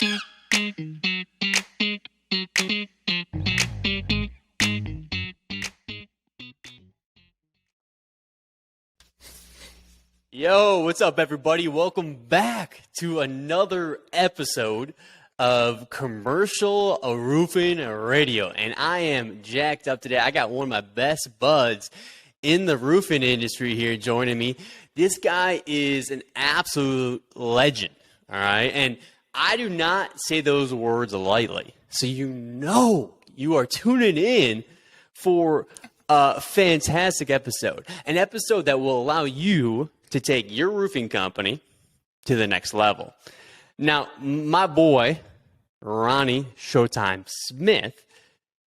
Yo, what's up, everybody? Welcome back to another episode of Commercial Roofing Radio. And I am jacked up today. I got one of my best buds in the roofing industry here joining me. This guy is an absolute legend, all right? And I do not say those words lightly. So you are tuning in for a fantastic episode. An episode that will allow you to take your roofing company to the next level. Now, my boy, Ronnie Showtime Smith,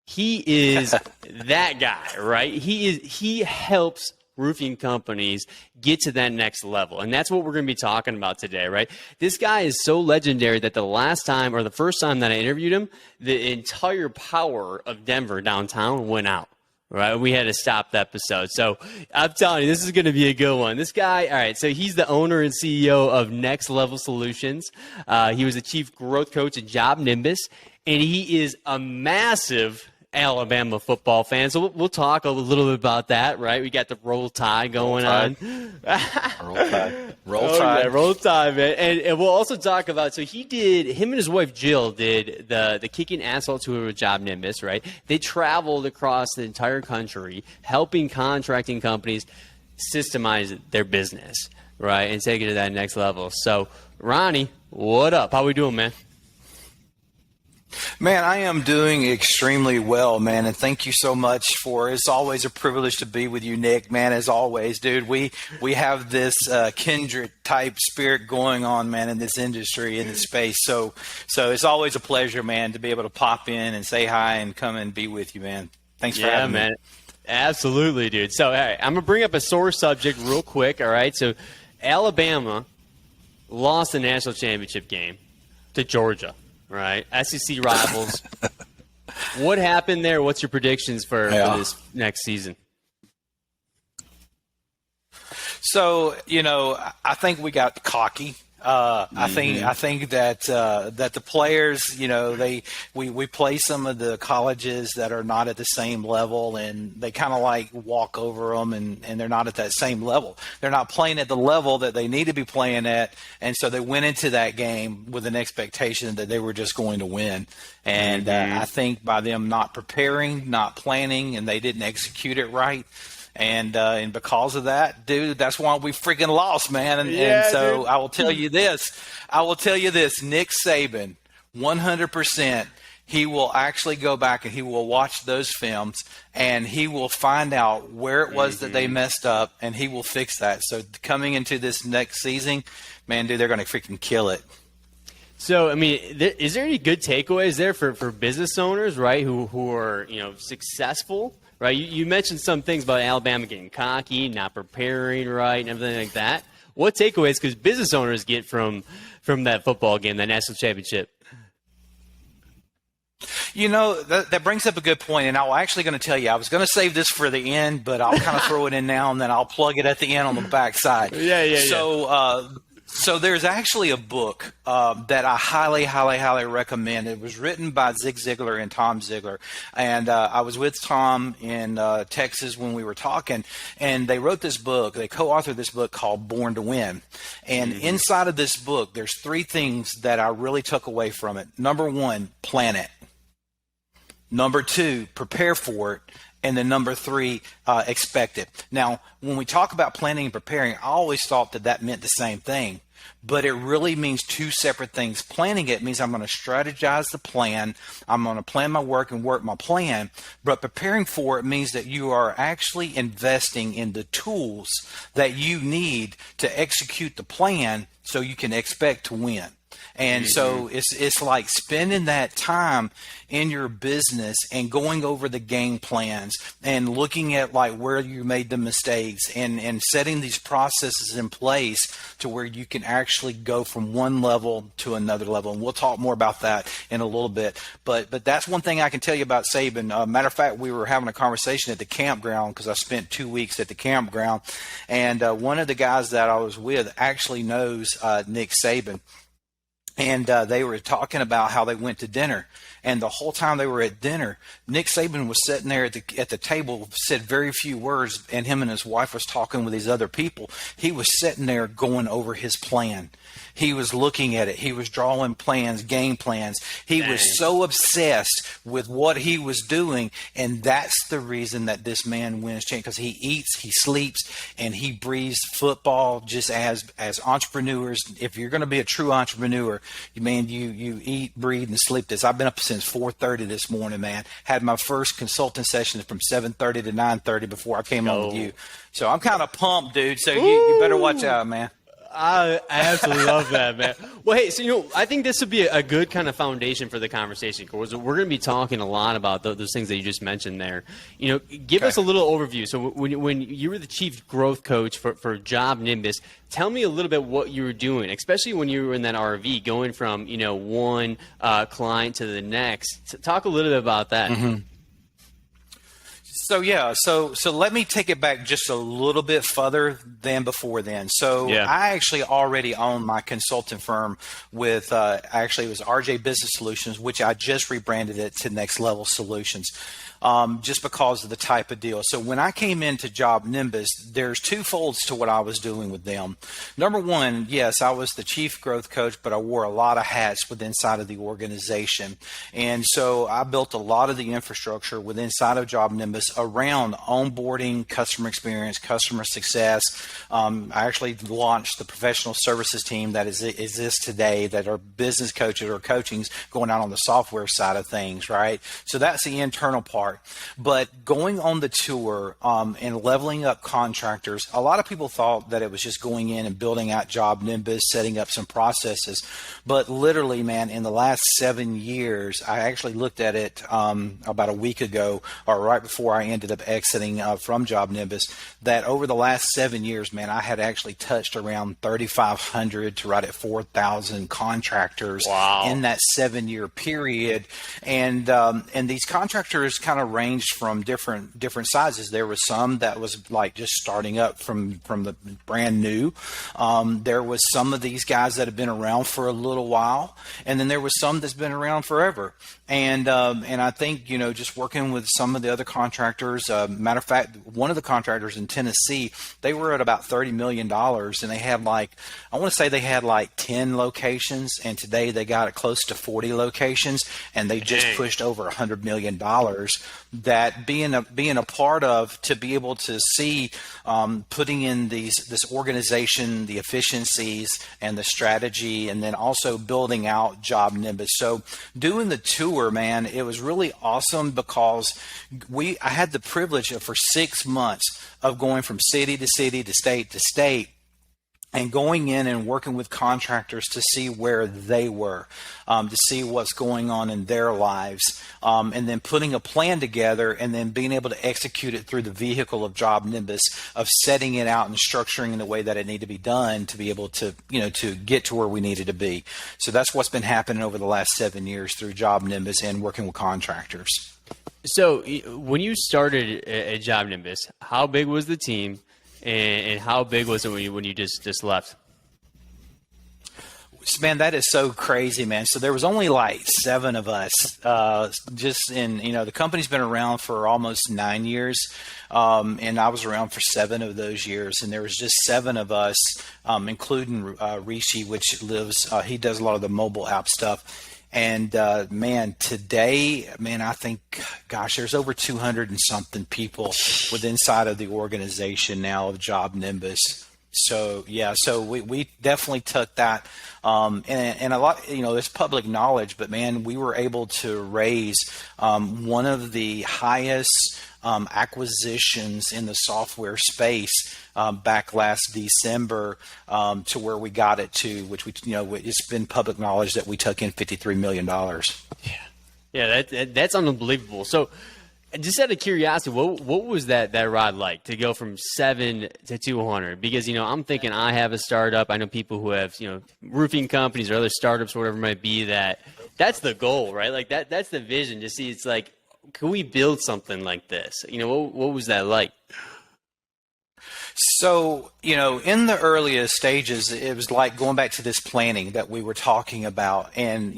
he is that guy, right? He helps roofing companies get to that next level. And that's what we're going to be talking about today, right? This guy is so legendary that the first time that I interviewed him, the entire power of Denver downtown went out. Right, we had to stop the episode. So I'm telling you, this is going to be a good one. This guy, all right, so he's the owner and CEO of Next Level Solutions. He was the chief growth coach at Job Nimbus, and he is a massive Alabama football fan. So we'll talk a little bit about that, right? We got the Roll Tide going on. Roll Tide. Roll Tide, man. And we'll also talk about, so him and his wife Jill did the Kicking Asphalt Tour with Job Nimbus, right? They traveled across the entire country helping contracting companies systemize their business, right? And take it to that next level. So, Ronnie, what up? How we doing, man? Man, I am doing extremely well, man, and thank you so much it's always a privilege to be with you, Nick, man, as always, dude. We have this kindred type spirit going on, man, in this industry, in this space, so it's always a pleasure, man, to be able to pop in and say hi and come and be with you, man. Thanks for having me. Absolutely, dude. So, all right, I'm going to bring up a sore subject real quick, all right? So, Alabama lost the national championship game to Georgia. Right, SEC rivals. What happened there? What's your predictions for this next season? So, I think we got cocky. I think that the players, we play some of the colleges that are not at the same level, and they kind of like walk over them, and they're not at that same level. They're not playing at the level that they need to be playing at, and so they went into that game with an expectation that they were just going to win. And I think by them not preparing, not planning, and they didn't execute it right. And because of that, dude, that's why we freaking lost, man. And so dude. I will tell you this, Nick Saban, 100%, he will actually go back and he will watch those films and he will find out where it was that they messed up and he will fix that. So coming into this next season, man, dude, they're going to freaking kill it. So, I mean, is there any good takeaways there for business owners, right, who are, successful? Right, you mentioned some things about Alabama getting cocky, not preparing right, and everything like that. What takeaways because business owners get from that football game, that national championship? That brings up a good point, and I'm actually going to tell you, I was going to save this for the end, but I'll kind of throw it in now, and then I'll plug it at the end on the backside. So there's actually a book that I highly, highly, highly recommend. It was written by Zig Ziglar and Tom Ziglar. And I was with Tom in Texas when we were talking, and they wrote this book. They co-authored this book called Born to Win. And inside of this book, there's 3 things that I really took away from it. Number 1, plan it. Number 2, prepare for it. And then number 3, expect it. Now, when we talk about planning and preparing, I always thought that meant the same thing, but it really means 2 separate things. Planning it means I'm going to strategize the plan. I'm going to plan my work and work my plan, but preparing for it means that you are actually investing in the tools that you need to execute the plan so you can expect to win. And so it's like spending that time in your business and going over the game plans and looking at like where you made the mistakes and setting these processes in place to where you can actually go from one level to another level. And we'll talk more about that in a little bit. But that's one thing I can tell you about Saban. Matter of fact, we were having a conversation at the campground because I spent 2 weeks at the campground. And one of the guys that I was with actually knows Nick Saban. and they were talking about how they went to dinner. And the whole time they were at dinner, Nick Saban was sitting there at the table, said very few words, and him and his wife was talking with these other people. He was sitting there going over his plan. He was looking at it. He was drawing plans, game plans. He was so obsessed with what he was doing, and that's the reason that this man wins championships, because he eats, he sleeps, and he breathes football just as entrepreneurs. If you're going to be a true entrepreneur, you eat, breathe, and sleep this. I've been up since 4:30 this morning, man. Had my first consulting session from 7:30 to 9:30 before I came on with you. So I'm kind of pumped, dude. So you better watch out, man. I absolutely love that, man. Well, hey, so, I think this would be a good kind of foundation for the conversation, because we're going to be talking a lot about those things that you just mentioned there. Give us a little overview. So when you were the chief growth coach for Job Nimbus, tell me a little bit what you were doing, especially when you were in that RV, going from, one client to the next. Talk a little bit about that. Mm-hmm. So let me take it back just a little bit further than before then. So I actually already owned my consulting firm with actually it was RJ Business Solutions, which I just rebranded it to Next Level Solutions. Just because of the type of deal. So when I came into Job Nimbus, there's two folds to what I was doing with them. Number one, yes, I was the chief growth coach, but I wore a lot of hats within inside of the organization. And so I built a lot of the infrastructure within inside of Job Nimbus around onboarding, customer experience, customer success. I actually launched the professional services team that exists today, that are business coaches or coachings going out on the software side of things, right? So that's the internal part. But going on the tour and leveling up contractors, a lot of people thought that it was just going in and building out Job Nimbus, setting up some processes. But literally, man, in the last 7 years, I actually looked at it about a week ago, or right before I ended up exiting from Job Nimbus, that over the last 7 years, man, I had actually touched around 3,500 to right at 4,000 contractors in that 7-year period. And these contractors kind of ranged from different sizes. There was some that was like just starting up from the brand new. There was some of these guys that have been around for a little while, and then there was some that's been around forever. And I think, just working with some of the other contractors, matter of fact, one of the contractors in Tennessee, they were at about $30 million, and they had I want to say they had 10 locations, and today they got it close to 40 locations, and they just pushed over $100 million. That being a part of, to be able to see, putting in this organization, the efficiencies and the strategy, and then also building out Job Nimbus. So doing the tour, man, it was really awesome, because I had the privilege of, for 6 months, of going from city to city to state, and going in and working with contractors to see where they were, to see what's going on in their lives, and then putting a plan together, and then being able to execute it through the vehicle of Job Nimbus, of setting it out and structuring in the way that it needed to be done to be able to, to get to where we needed to be. So that's what's been happening over the last 7 years through Job Nimbus and working with contractors. So when you started at Job Nimbus, how big was the team? And how big was it when you just left? Man, that is so crazy, man. So there was only 7 of us. The company's been around for almost 9 years, and I was around for 7 of those years. And there was just 7 of us, including Rishi, which lives. He does a lot of the mobile app stuff. And today, I think, there's over 200 and something people within inside of the organization now of Job Nimbus. So we definitely took that, and a lot, it's public knowledge, but man, we were able to raise one of the highest acquisitions in the software space back last December, to where we got it to, which it's been public knowledge that we took in $53 million. Yeah, that's unbelievable. So, just out of curiosity, what was that ride like to go from 7 to 200? Because I'm thinking, I have a startup. I know people who have roofing companies or other startups, or whatever it might be. That's the goal, right? That's the vision. To see, it's can we build something like this? What was that like? So, in the earliest stages, it was like going back to this planning that we were talking about. And,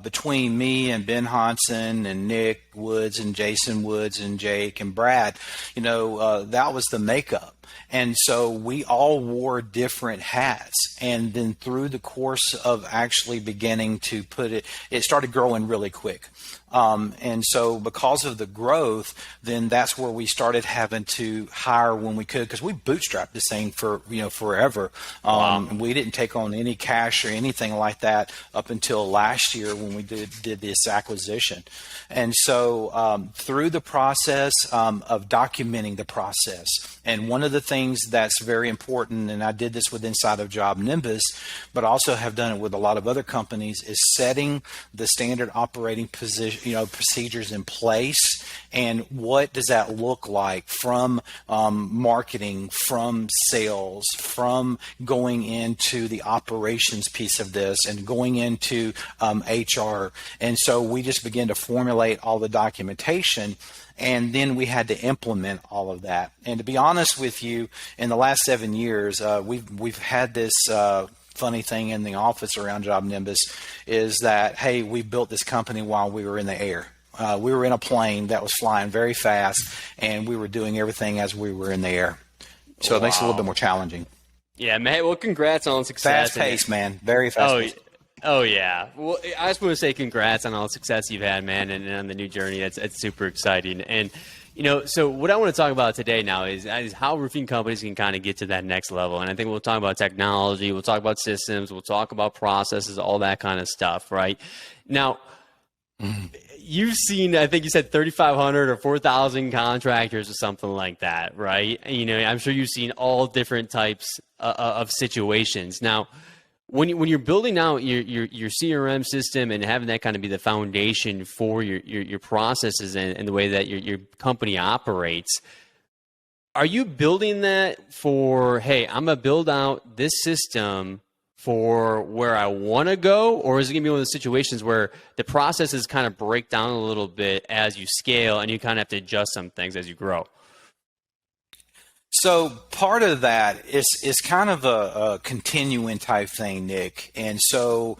between me and Ben Hansen and Nick Woods and Jason Woods and Jake and Brad, that was the makeup. And so we all wore different hats. And then through the course of actually beginning to it started growing really quick. And so because of the growth, then that's where we started having to hire when we could, because we bootstrapped this thing for, forever. Wow. We didn't take on any cash or anything like that up until last year when we did this acquisition. And so through the process of documenting the process, and one of the things that's very important, and I did this with inside of Job Nimbus, but also have done it with a lot of other companies, is setting the standard operating procedures in place. And what does that look like from marketing, from sales, from going into the operations piece of this and going into HR. And so we just began to formulate all the documentation. And then we had to implement all of that. And to be honest with you, in the last 7 years, we've had this funny thing in the office around Job Nimbus is that, hey, we built this company while we were in the air. We were in a plane that was flying very fast, and we were doing everything as we were in the air. So It makes it a little bit more challenging. Yeah, man. Well, congrats on success. Fast paced, man. Very fast paced. Oh, yeah. Well, I just want to say congrats on all the success you've had, man, and on the new journey. It's super exciting. And, so what I want to talk about today now is how roofing companies can kind of get to that next level. And I think we'll talk about technology, we'll talk about systems, we'll talk about processes, all that kind of stuff, right? Now, you've seen, I think you said 3,500 or 4,000 contractors or something like that, right? I'm sure you've seen all different types of situations. Now, when you're building out your CRM system and having that kind of be the foundation for your processes and the way that your company operates, are you building that for, hey, I'm going to build out this system for where I want to go? Or is it going to be one of those situations where the processes kind of break down a little bit as you scale and you kind of have to adjust some things as you grow? So part of that is kind of a continuing type thing, Nick. And so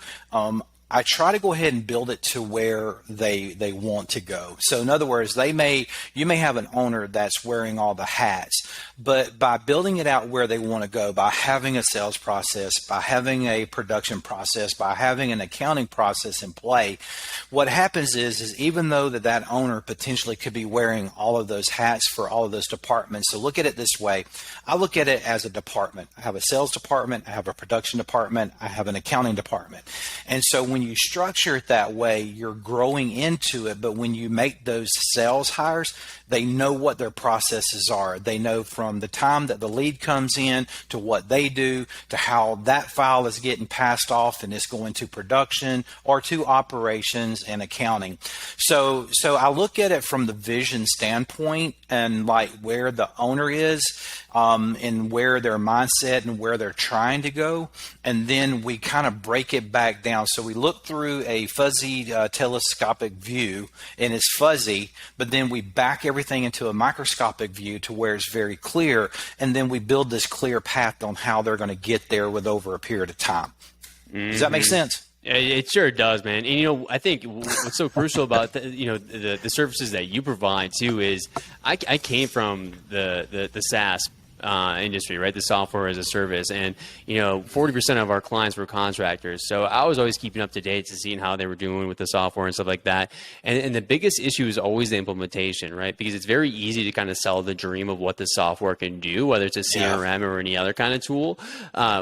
I try to go ahead and build it to where they want to go. So in other words, you may have an owner that's wearing all the hats, but by building it out where they want to go, by having a sales process, by having a production process, by having an accounting process in play, what happens is even though that owner potentially could be wearing all of those hats for all of those departments. So look at it this way. I look at it as a department. I have a sales department, I have a production department, I have an accounting department. And so when you structure it that way, you're growing into it. But when you make those sales hires, they know what their processes are. They know from the time that the lead comes in to what they do to how that file is getting passed off and it's going to production or to operations and accounting. So I look at it from the vision standpoint and like where the owner is and where their mindset and where they're trying to go. And then we kind of break it back down. So we look through a fuzzy telescopic view and it's fuzzy, but then we back everything into a microscopic view to where it's very clear. And then we build this clear path on how they're going to get there with over a period of time. Mm-hmm. Does that make sense? It sure does, man. And, I think what's so crucial about the services that you provide too is I came from the SaaS industry, right? The software as a service. And, 40% of our clients were contractors. So I was always keeping up to date to seeing how they were doing with the software and stuff like that. And the biggest issue is always the implementation, right? Because it's very easy to kind of sell the dream of what the software can do, whether it's a CRM or any other kind of tool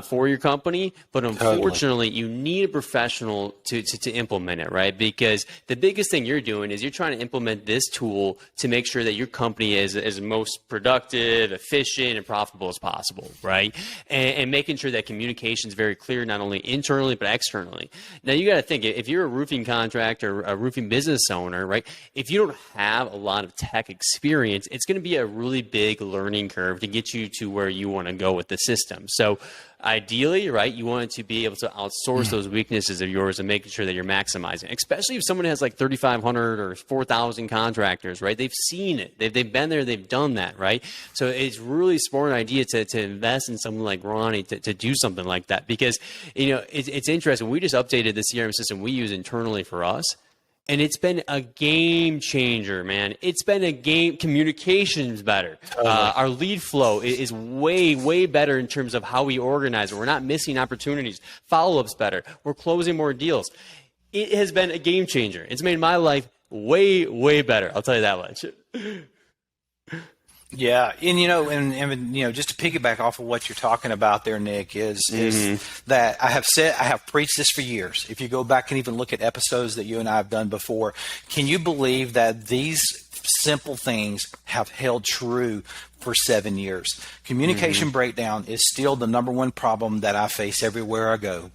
for your company. But unfortunately, you need a professional to implement it, right? Because the biggest thing you're doing is you're trying to implement this tool to make sure that your company is most productive, efficient, and profitable as possible, right? And making sure that communication is very clear, not only internally, but externally. Now, you got to think, if you're a roofing contractor, a roofing business owner, right? If you don't have a lot of tech experience, it's going to be a really big learning curve to get you to where you want to go with the system. So ideally, right, you want to be able to outsource those weaknesses of yours and making sure that you're maximizing, especially if someone has like 3,500 or 4,000 contractors, right? They've seen it. They've been there. They've done that, right? So it's really smart idea to invest in someone like Ronnie to do something like that, because, it's interesting. We just updated the CRM system we use internally for us. And it's been a game changer, man. It's been a game. Communication's better. Our lead flow is way, way better in terms of how we organize it. We're not missing opportunities. Follow-up's better. We're closing more deals. It has been a game changer. It's made my life way, way better. I'll tell you that much. Yeah, and just to piggyback off of what you're talking about there, Nick, is that I have preached this for years. If you go back and even look at episodes that you and I have done before, can you believe that these simple things have held true for 7 years? Communication breakdown is still the number one problem that I face everywhere I go.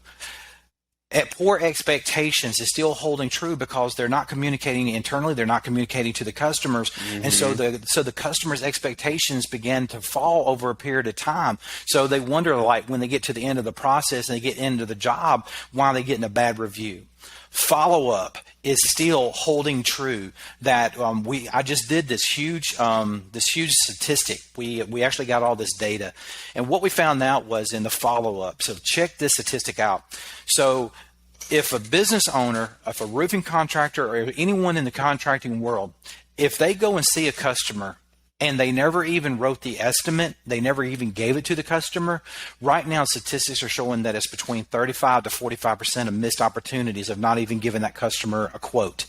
Poor expectations is still holding true because they're not communicating internally, they're not communicating to the customers, and so the customers' expectations begin to fall over a period of time. So they wonder, like, when they get to the end of the process and they get into the job, why are they getting a bad review? Follow-up is still holding true. That I just did this huge statistic. We actually got all this data, and what we found out was in the follow-up. So check this statistic out. So if a business owner, if a roofing contractor, or anyone in the contracting world, if they go and see a customer and they never even wrote the estimate, they never even gave it to the customer, right now statistics are showing that it's between 35 to 45% of missed opportunities of not even giving that customer a quote.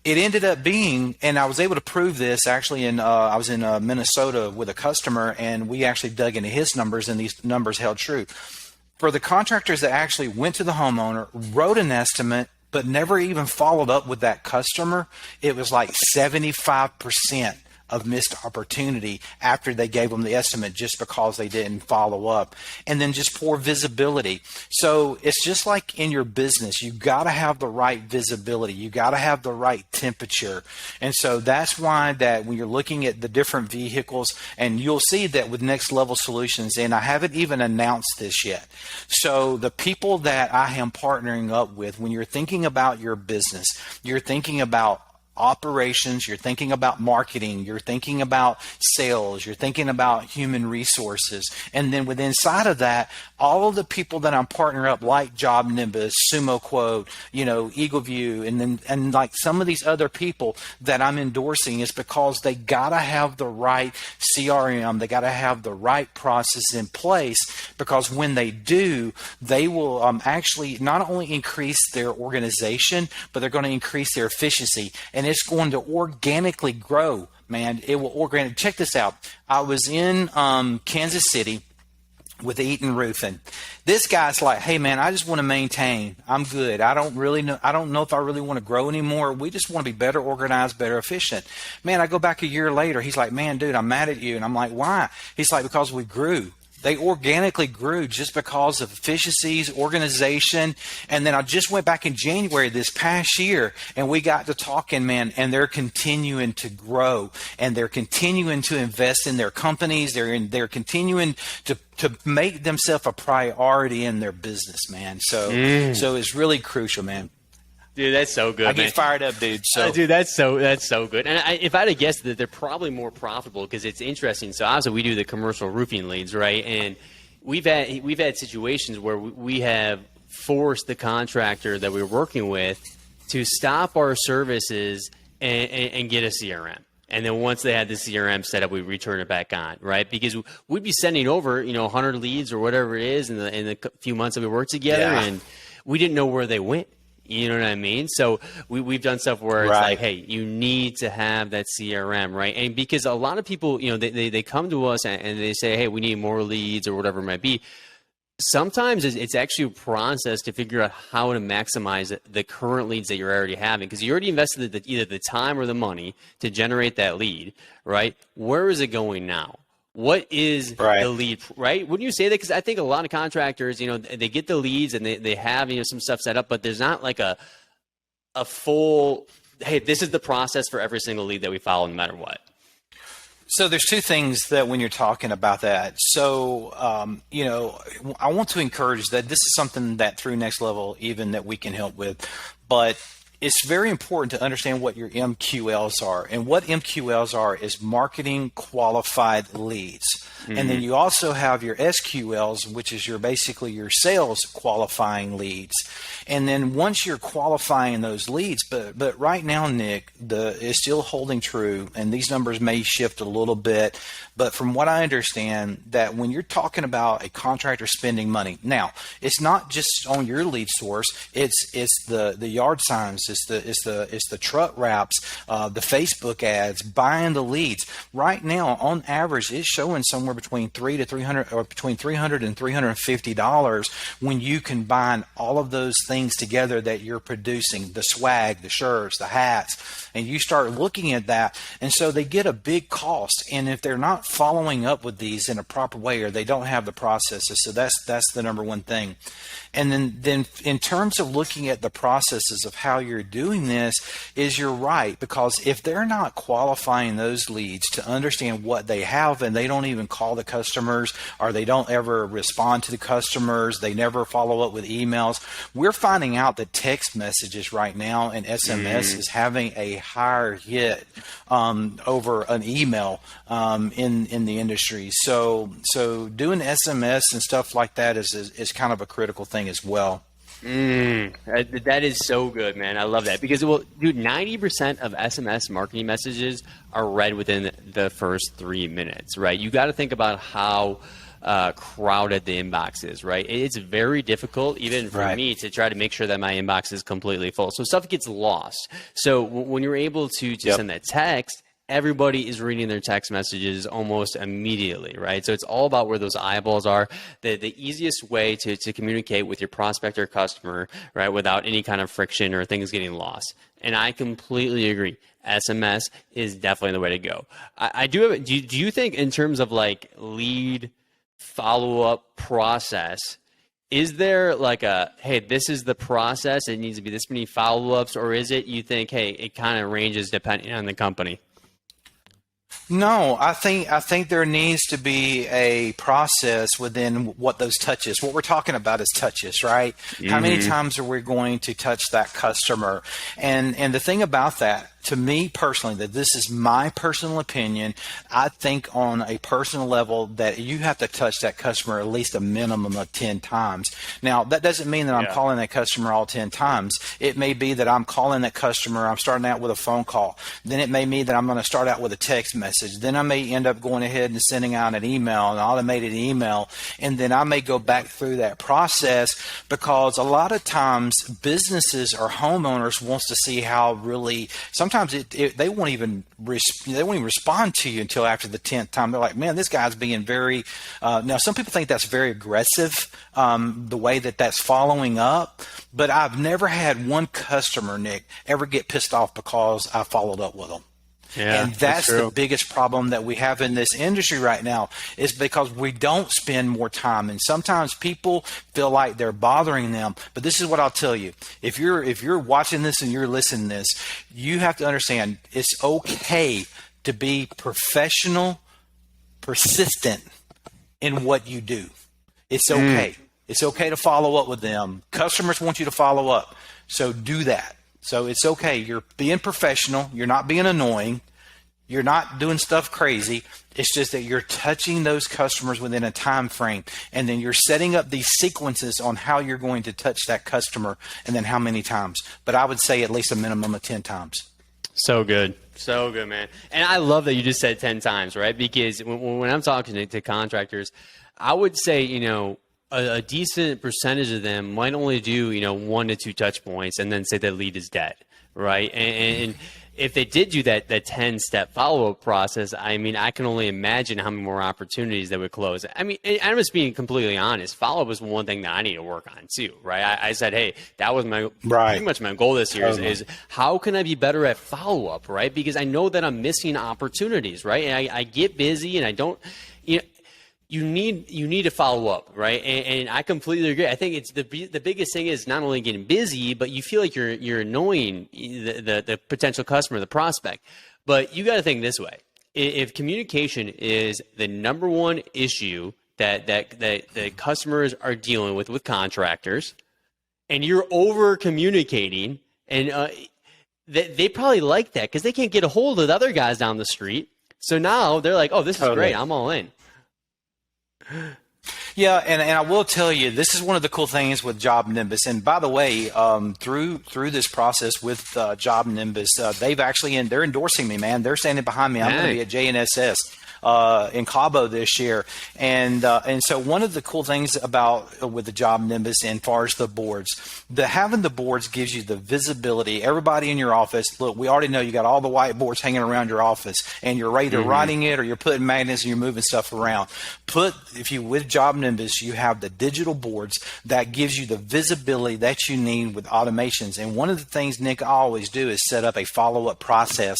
It ended up being, and I was able to prove this actually I was in Minnesota with a customer, and we actually dug into his numbers, and these numbers held true. For the contractors that actually went to the homeowner, wrote an estimate, but never even followed up with that customer, it was like 75% of missed opportunity after they gave them the estimate just because they didn't follow up. And then just poor visibility. So it's just like in your business, you got to have the right visibility. You got to have the right temperature. And so that's why that when you're looking at the different vehicles, and you'll see that with Next Level Solutions, and I haven't even announced this yet. So the people that I am partnering up with, when you're thinking about your business, you're thinking about operations, you're thinking about marketing, you're thinking about sales, you're thinking about human resources. And then within inside of that, all of the people that I'm partnering up, like Job Nimbus, Sumo Quote, Eagle View, and like some of these other people that I'm endorsing, is because they gotta have the right CRM, they gotta have the right process in place, because when they do, they will actually not only increase their organization, but they're going to increase their efficiency. And it's going to organically grow, man. It will organically. Check this out. I was in Kansas City with Eaton Roofing. This guy's like, hey, man, I just want to maintain. I'm good. I don't know if I really want to grow anymore. We just want to be better organized, better efficient. Man, I go back a year later. He's like, man, dude, I'm mad at you. And I'm like, why? He's like, because we grew. They organically grew just because of efficiencies, organization. And then I just went back in January this past year, and we got to talking, man, and they're continuing to grow, and they're continuing to invest in their companies. They're continuing to make themselves a priority in their business, man. So it's really crucial, man. Dude, that's so good. I get fired up, dude. So, dude, that's so good. And if I'd have guessed that they're probably more profitable, because it's interesting. So obviously we do the commercial roofing leads, right? And we've had situations where we have forced the contractor that we're working with to stop our services and get a CRM. And then once they had the CRM set up, we return it back on, right? Because we'd be sending over, 100 leads or whatever it is in the few months that we worked together, and we didn't know where they went. You know what I mean? So we've done stuff where it's like, hey, you need to have that CRM, right? And because a lot of people, they come to us and they say, hey, we need more leads or whatever it might be. Sometimes it's actually a process to figure out how to maximize the current leads that you're already having, because you already invested either the time or the money to generate that lead, right? Where is it going now? What is the lead, right? Wouldn't you say that? Because I think a lot of contractors, they get the leads and they have, some stuff set up, but there's not like a full, hey, this is the process for every single lead that we follow no matter what. So there's two things that when you're talking about that. So, I want to encourage that this is something that through Next Level, even that we can help with, but it's very important to understand what your MQLs are. And what MQLs are is marketing qualified leads. Mm-hmm. And then you also have your SQLs, which is basically your sales qualifying leads. And then once you're qualifying those leads, but right now, Nick, is still holding true, and these numbers may shift a little bit, but from what I understand, that when you're talking about a contractor spending money, now it's not just on your lead source, it's the yard signs, it's the truck wraps, the Facebook ads, buying the leads. Right now, on average, it's showing somewhere between $300 and $350 when you combine all of those things together that you're producing, the swag, the shirts, the hats, and you start looking at that. And so they get a big cost. And if they're not following up with these in a proper way, or they don't have the processes, so that's the number one thing. And then in terms of looking at the processes of how you're doing this, is you're right, because if they're not qualifying those leads to understand what they have, and they don't even call the customers, or they don't ever respond to the customers, they never follow up with emails. We're finding out that text messages right now and SMS is having a higher hit over an email in the industry. So doing SMS and stuff like that is kind of a critical thing as well. That is so good, man. I love that because, well, dude, 90% of SMS marketing messages are read within the first 3 minutes, right? You got to think about how crowded the inbox is, right? It's very difficult, even for me, to try to make sure that my inbox is completely full. So stuff gets lost. So when you're able to send that text, everybody is reading their text messages almost immediately, right? So it's all about where those eyeballs are. The easiest way to communicate with your prospect or customer, right, without any kind of friction or things getting lost. And I completely agree. SMS is definitely the way to go. I do have. Do you think in terms of like lead follow-up process, is there like hey, this is the process, it needs to be this many follow-ups, or is it you think, hey, it kind of ranges depending on the company? No, I think there needs to be a process within what those touches. What we're talking about is touches, right? Mm-hmm. How many times are we going to touch that customer? And the thing about that, to me personally, that this is my personal opinion, I think on a personal level that you have to touch that customer at least a minimum of 10 times. Now, that doesn't mean that I'm calling that customer all 10 times. It may be that I'm calling that customer, I'm starting out with a phone call. Then it may mean that I'm going to start out with a text message. Then I may end up going ahead and sending out an email, an automated email, and then I may go back through that process, because a lot of times businesses or homeowners wants to see how really sometimes they won't even respond to you until after the 10th time. They're like, man, this guy's being very now some people think that's very aggressive, the way that's following up, but I've never had one customer, Nick, ever get pissed off because I followed up with them. Yeah, and that's the biggest problem that we have in this industry right now, is because we don't spend more time. And sometimes people feel like they're bothering them. But this is what I'll tell you. If you're watching this and you're listening to this, you have to understand it's okay to be professional, persistent in what you do. It's okay. It's okay to follow up with them. Customers want you to follow up. So do that. So it's okay. You're being professional. You're not being annoying. You're not doing stuff crazy. It's just that you're touching those customers within a time frame. And then you're setting up these sequences on how you're going to touch that customer and then how many times. But I would say at least a minimum of 10 times. So good. So good, man. And I love that you just said 10 times, right? Because when I'm talking to contractors, I would say, a decent percentage of them might only do, 1 to 2 touch points and then say the lead is dead, right? And if they did do that 10-step follow-up process, I mean, I can only imagine how many more opportunities that would close. I mean, I'm just being completely honest. Follow-up is one thing that I need to work on too, right? I said, hey, that was pretty much my goal this year is how can I be better at follow-up, right? Because I know that I'm missing opportunities, right? And I get busy and I don't, you need to follow up, right? And I completely agree. I think it's the biggest thing is not only getting busy, but you feel like you're annoying the potential customer, the prospect. But you got to think this way. if communication is the number one issue that the customers are dealing with contractors, and you're over communicating, and they probably like that because they can't get a hold of the other guys down the street. So now they're like, oh, this is great. I'm all in. Yeah, and I will tell you, this is one of the cool things with Job Nimbus. And by the way, through this process with Job Nimbus, they're endorsing me, man. They're standing behind me. I'm going to be at JNSS in Cabo this year, and so one of the cool things with the Job Nimbus, and far as the boards, having the boards gives you the visibility. Everybody in your office, look, we already know you got all the whiteboards hanging around your office, and you're either writing it or you're putting magnets and you're moving stuff around. With Job Nimbus, you have the digital boards that gives you the visibility that you need with automations. And one of the things, Nick, I always do is set up a follow-up process.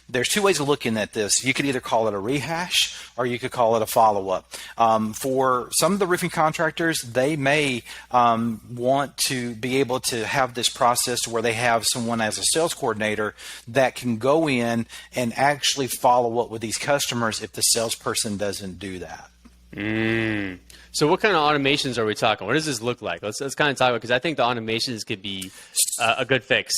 There's two ways of looking at this. You could either call it a rehash, or you could call it a follow-up. For some of the roofing contractors, they may want to be able to have this process where they have someone as a sales coordinator that can go in and actually follow up with these customers if the salesperson doesn't do that. So what kind of automations are we talking? What does this look like? Let's kind of talk about, because I think the automations could be a good fix.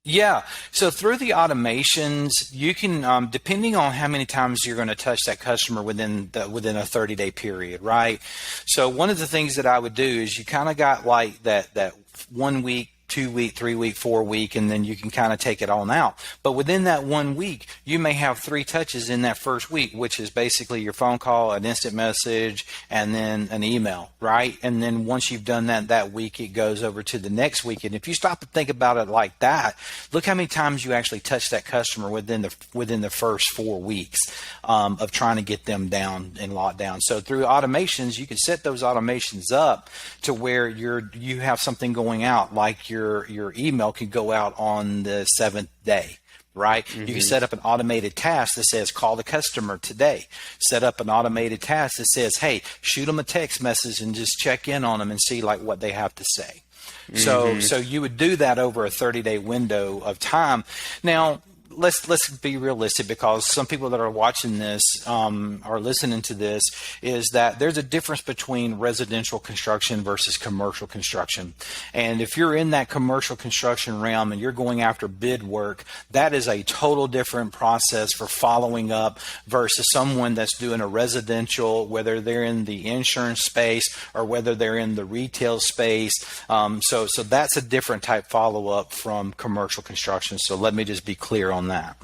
Yeah. So through the automations, you can, depending on how many times you're going to touch that customer within a 30-day period, right? So one of the things that I would do is you kind of got like that 1 week, 2 week, 3 week, 4 week, and then you can kind of take it on out. But within that 1 week, you may have 3 touches in that first week, which is basically your phone call, an instant message, and then an email, right? And then once you've done that week, it goes over to the next week. And if you stop to think about it like that, look how many times you actually touch that customer within the first 4 weeks of trying to get them down and locked down. So through automations, you can set those automations up to where you have something going out, like your email could go out on the 7th day, right? You can set up an automated task that says, call the customer today. Set up an automated task that says, hey, shoot them a text message and just check in on them and see like what they have to say. So you would do that over a 30-day window of time. Now, let's be realistic, because some people that are watching this or listening to this, is that there's a difference between residential construction versus commercial construction. And if you're in that commercial construction realm and you're going after bid work, that is a total different process for following up versus someone that's doing a residential, whether they're in the insurance space or whether they're in the retail space. So that's a different type follow-up from commercial construction. So let me just be clear on that.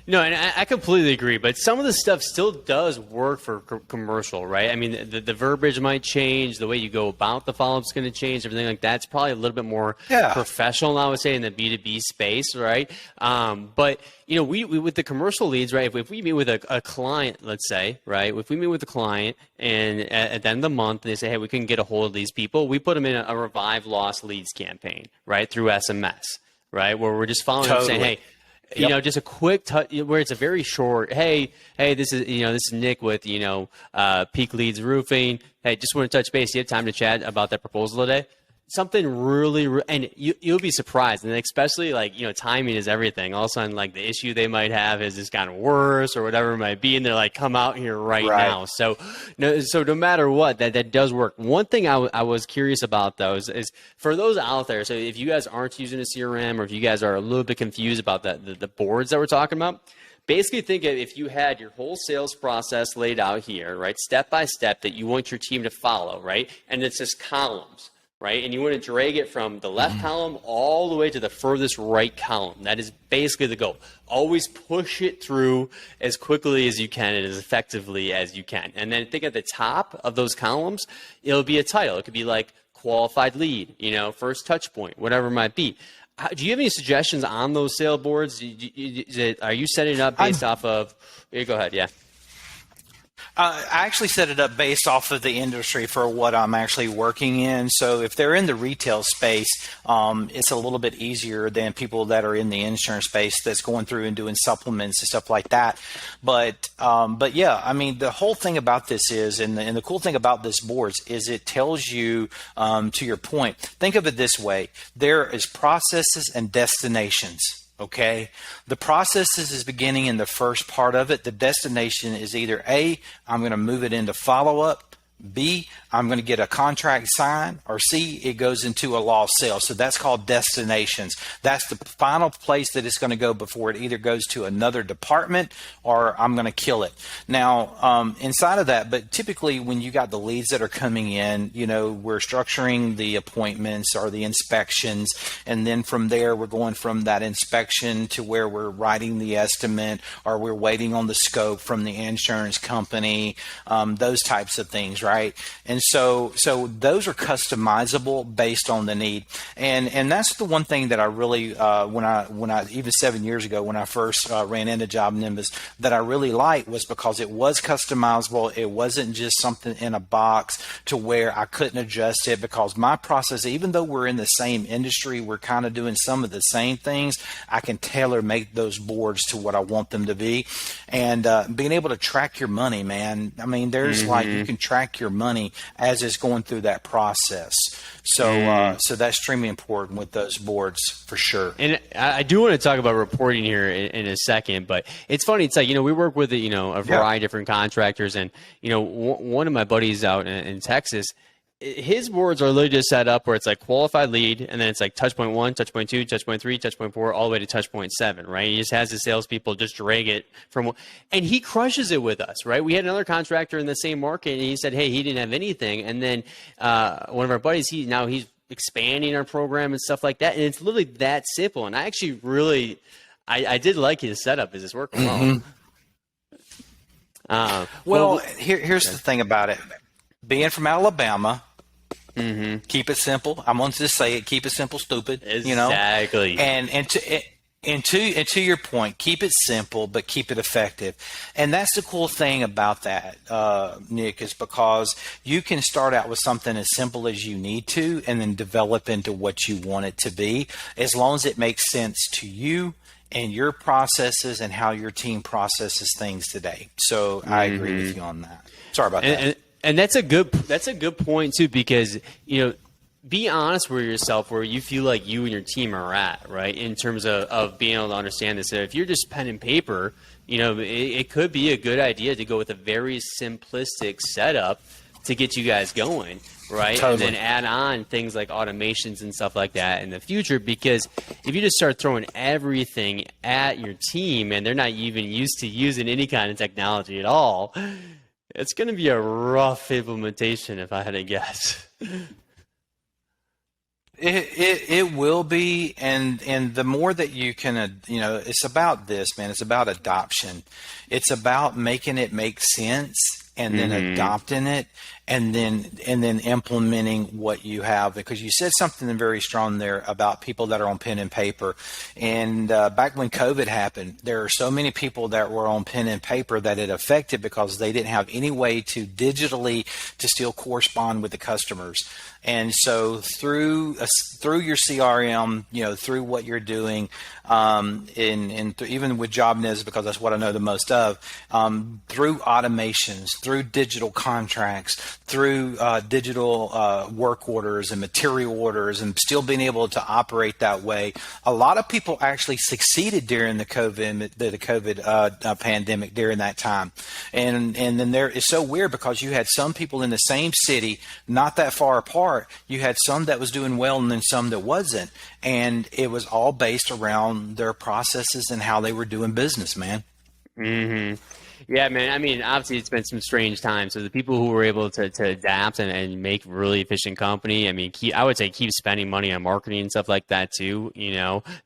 No, and I completely agree, but some of the stuff still does work for commercial, right? I mean, the verbiage might change, the way you go about the follow-up is going to change, everything like that's probably a little bit more professional, I would say, in the B2B space, right? But, you know, we with the commercial leads, right, if we meet with a client, let's say, right, if we meet with a client and at the end of the month, they say, hey, we couldn't get a hold of these people, we put them in a Revive Lost Leads campaign, right, through SMS, right, where we're just following up saying, hey, you know, just a quick touch where it's a very short, hey, this is Nick with, Peak Leads Roofing. Hey, just want to touch base. You have time to chat about that proposal today? Something really, and you'll be surprised. And especially timing is everything. All of a sudden, like the issue they might have has just gotten worse or whatever it might be. And they're like, come out here right now. So no matter what, that does work. One thing I was curious about though is for those out there. So if you guys aren't using a CRM, or if you guys are a little bit confused about the boards that we're talking about, basically think of if you had your whole sales process laid out here, right? Step by step that you want your team to follow, right? And it's just columns. Right, and you want to drag it from the left column all the way to the furthest right column. That is basically the goal. Always push it through as quickly as you can and as effectively as you can. And then think at the top of those columns, it'll be a title. It could be like qualified lead, first touch point, whatever it might be. Do you have any suggestions on those sale boards? Are you setting it up based off of? Here, go ahead. Yeah. I actually set it up based off of the industry for what I'm actually working in. So if they're in the retail space, it's a little bit easier than people that are in the insurance space that's going through and doing supplements and stuff like that. But yeah, I mean, the whole thing about this is, and the cool thing about this boards is it tells you, to your point, think of it this way: there is processes and destinations. Okay. The processes is beginning in the first part of it. The destination is either A, I'm going to move it into follow-up, B, I'm going to get a contract signed, or C, it goes into a lost sale. So that's called destinations. That's the final place that it's going to go before it either goes to another department or I'm going to kill it. Now, inside of that, but typically when you got the leads that are coming in, we're structuring the appointments or the inspections. And then from there, we're going from that inspection to where we're writing the estimate, or we're waiting on the scope from the insurance company, those types of things, right? And so those are customizable based on the need. And that's the one thing that I really, when I even 7 years ago, when I first ran into Job Nimbus, that I really liked, was because it was customizable. It wasn't just something in a box to where I couldn't adjust it, because my process, even though we're in the same industry, we're kind of doing some of the same things, I can tailor make those boards to what I want them to be. And being able to track your money, man. I mean, there's like, you can track your money as it's going through that process. So so that's extremely important with those boards for sure. And I do want to talk about reporting here in a second, but it's funny. It's like, we work with, a variety of different contractors, and, one of my buddies out in Texas, his boards are literally just set up where it's like qualified lead, and then it's like touch point 1, touch point 2, touch point 3, touch point 4, all the way to touch point 7, right? He just has his salespeople just drag it from, and he crushes it with us, right? We had another contractor in the same market, and he said, hey, he didn't have anything. And then one of our buddies, he's expanding our program and stuff like that, and it's literally that simple. And I actually really, I did like his setup. Is this working well? Here's the thing about it. Being from Alabama, keep it simple. I'm going to just say it. Keep it simple, stupid. Exactly. And to your point, keep it simple, but keep it effective. And that's the cool thing about that, Nick, is because you can start out with something as simple as you need to, and then develop into what you want it to be, as long as it makes sense to you and your processes and how your team processes things today. So I agree with you on that. Sorry about that. And that's a good point too, because be honest with yourself where you feel like you and your team are at, right? In terms of being able to understand this. So if you're just pen and paper, it could be a good idea to go with a very simplistic setup to get you guys going, right? Totally. And then add on things like automations and stuff like that in the future, because if you just start throwing everything at your team and they're not even used to using any kind of technology at all, it's going to be a rough implementation, if I had to guess. It will be, and the more that you can, it's about this, man. It's about adoption. It's about making it make sense, and then adopting it, and then implementing what you have. Because you said something very strong there about people that are on pen and paper. And back when COVID happened, there are so many people that were on pen and paper that it affected because they didn't have any way to digitally to still correspond with the customers. And so through your CRM, through what you're doing, even with JobNiz, because that's what I know the most of, through automations, through digital contracts, through digital work orders and material orders, and still being able to operate that way. A lot of people actually succeeded during the COVID pandemic during that time. And then it's so weird because you had some people in the same city, not that far apart. You had some that was doing well and then some that wasn't. And it was all based around their processes and how they were doing business, man. Yeah, man. I mean, obviously, it's been some strange times. So the people who were able to adapt and make really efficient company, I mean, I would say keep spending money on marketing and stuff like that too.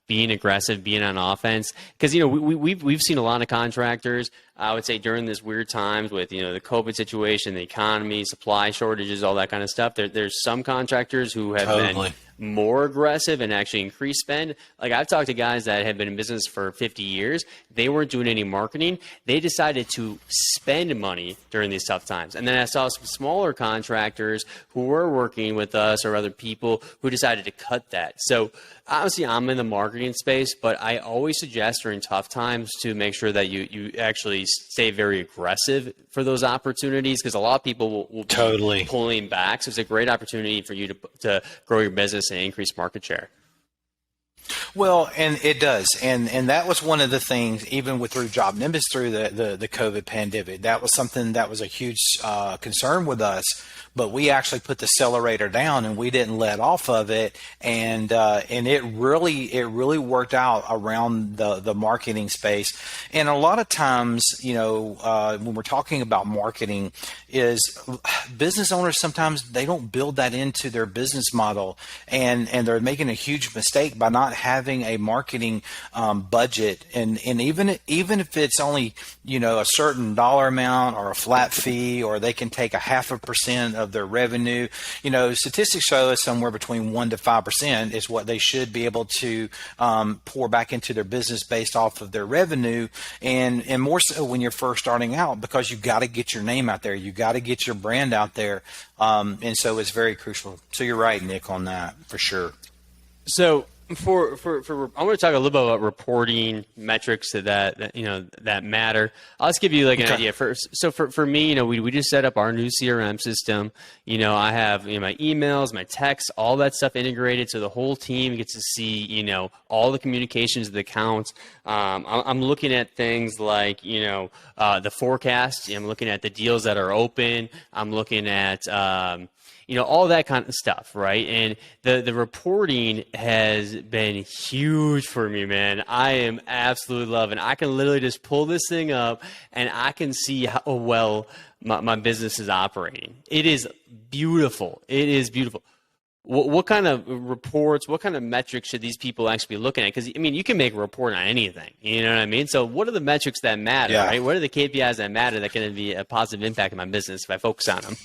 Being aggressive, being on offense, because we've seen a lot of contractors. I would say during this weird times with the COVID situation, the economy, supply shortages, all that kind of stuff. There's some contractors who have been more aggressive and actually increase spend. Like I've talked to guys that have been in business for 50 years. They weren't doing any marketing. They decided to spend money during these tough times. And then I saw some smaller contractors who were working with us or other people who decided to cut that. So obviously I'm in the marketing space, but I always suggest during tough times to make sure that you actually stay very aggressive for those opportunities, because a lot of people will be pulling back. So it's a great opportunity for you to grow your business and increase market share. Well, and it does, and that was one of the things, even with through Job Nimbus, through the COVID pandemic, that was something that was a huge concern with us. But we actually put the accelerator down, and we didn't let off of it, and it really worked out around the marketing space. And a lot of times, when we're talking about marketing, is business owners sometimes they don't build that into their business model, and they're making a huge mistake by not having a marketing budget, and even if it's only a certain dollar amount or a flat fee, or they can take a 0.5% of their revenue. Statistics show us somewhere between 1% to 5% is what they should be able to pour back into their business based off of their revenue, and more so when you're first starting out, because you got to get your name out there, you got to get your brand out there, and so it's very crucial. So you're right, Nick, on that for sure. So for I want to talk a little bit about reporting metrics that matter. I'll just give you an idea first. So for me, we just set up our new CRM system. I have my emails, my texts, all that stuff integrated, so the whole team gets to see all the communications of the accounts. I'm looking at things like the forecast. I'm looking at the deals that are open. I'm looking at all that kind of stuff, right? And the reporting has been huge for me, man. I am absolutely loving it. I can literally just pull this thing up, and I can see how well my business is operating. It is beautiful. It is beautiful. What kind of reports, what kind of metrics should these people actually be looking at? Because, you can make a report on anything. You know what I mean? So what are the metrics that matter, right? What are the KPIs that matter that can be a positive impact in my business if I focus on them?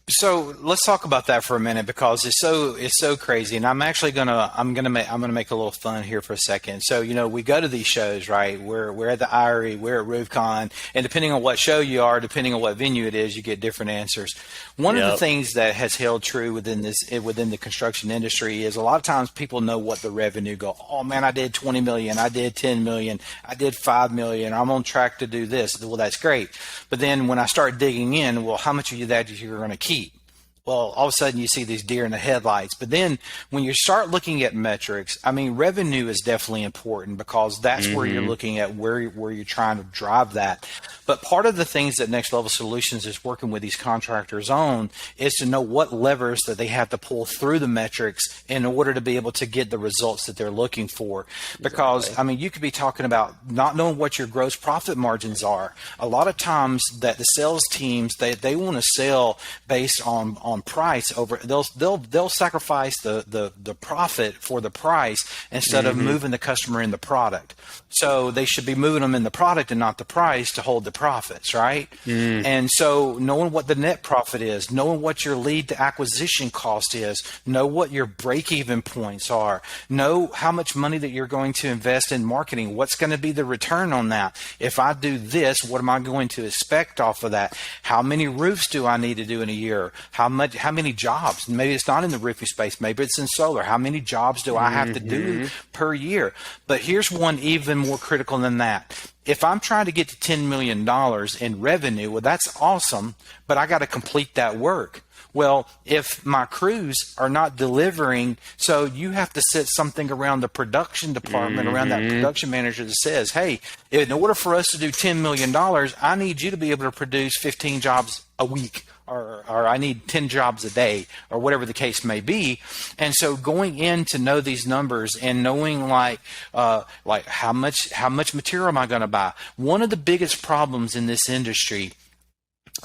So let's talk about that for a minute, because it's so crazy, and I'm gonna make a little fun here for a second. So we go to these shows, right? We're at the IRE, we're at RoofCon, and depending on what show you are, depending on what venue it is, you get different answers. One of the things that has held true within the construction industry is a lot of times people know what the revenue go. Oh man, I did 20 million, I did 10 million, I did 5 million, I'm on track to do this. Well, that's great, but then when I start digging in, well, how much of that you're going to keep? Well, all of a sudden you see these deer in the headlights. But then when you start looking at metrics, revenue is definitely important, because that's where you're looking at where you're trying to drive that. But part of the things that Next Level Solutions is working with these contractors on is to know what levers that they have to pull through the metrics in order to be able to get the results that they're looking for. Because, you could be talking about not knowing what your gross profit margins are. A lot of times that the sales teams, they want to sell based on price over, they'll sacrifice the profit for the price instead of moving the customer in the product. So they should be moving them in the product and not the price to hold the profits, right? And so knowing what the net profit is, knowing what your lead to acquisition cost is, know what your break-even points are, know how much money that you're going to invest in marketing, what's going to be the return on that. If I do this, what am I going to expect off of that? How many roofs do I need to do in a year? How many jobs? Maybe it's not in the roofing space, maybe it's in solar. How many jobs do I have to do per year? But here's one even more critical than that. If I'm trying to get to $10 million in revenue, well, that's awesome, but I got to complete that work. Well, if my crews are not delivering, so you have to set something around the production department, around that production manager that says, hey, in order for us to do $10 million, I need you to be able to produce 15 jobs a week. Or I need 10 jobs a day, or whatever the case may be. And so going in to know these numbers and knowing like how much material am I going to buy? One of the biggest problems in this industry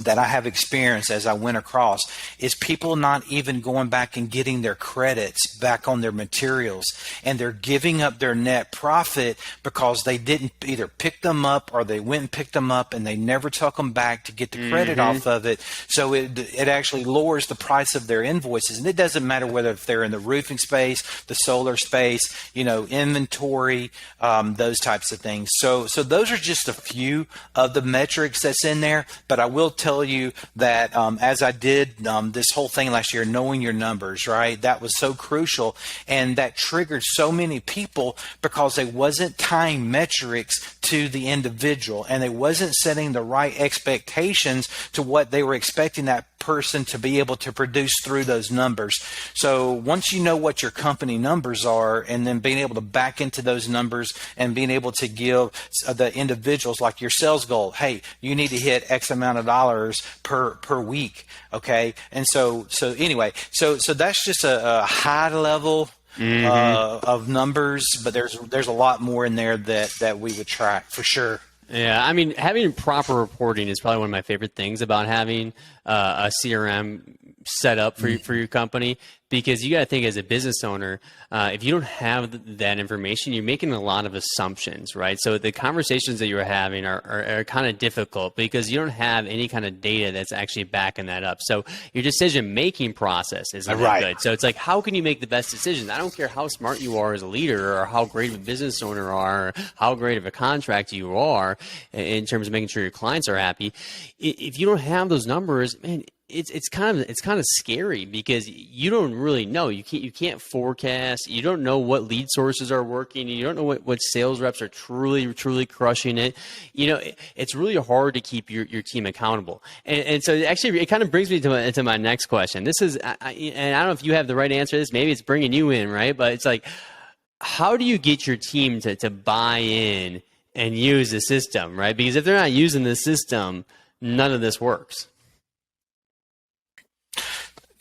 that I have experienced as I went across is people not even going back and getting their credits back on their materials, and they're giving up their net profit because they didn't either pick them up, or they went and picked them up and they never took them back to get the credit off of it. So it actually lowers the price of their invoices. And it doesn't matter whether if they're in the roofing space, the solar space, inventory, those types of things. So those are just a few of the metrics that's in there, but I will tell you that as I did this whole thing last year, knowing your numbers, right? That was so crucial, and that triggered so many people because they wasn't tying metrics to the individual, and they wasn't setting the right expectations to what they were expecting that person to be able to produce through those numbers. So once you know what your company numbers are, and then being able to back into those numbers and being able to give the individuals, like your sales goal, hey, you need to hit X amount of dollars per week. Okay. And so anyway, so that's just a high level of numbers, but there's a lot more in there that we would track for sure. Yeah, I mean, having proper reporting is probably one of my favorite things about having a CRM set up for your company, because you got to think, as a business owner, if you don't have that information, you're making a lot of assumptions, right? So the conversations that you're having are kind of difficult because you don't have any kind of data that's actually backing that up. So your decision-making process isn't that good. So it's like, how can you make the best decisions? I don't care how smart you are as a leader, or how great of a business owner you are, or how great of a contractor you are in terms of making sure your clients are happy. If you don't have those numbers, man, it's kind of scary, because you don't really know. You can't forecast. You don't know what lead sources are working. You don't know what sales reps are truly crushing it. It's really hard to keep your team accountable. And so actually, it kind of brings me to my next question. This is, and I don't know if you have the right answer to this. Maybe it's bringing you in, right? But it's like, how do you get your team to buy in and use the system, right? Because if they're not using the system, none of this works.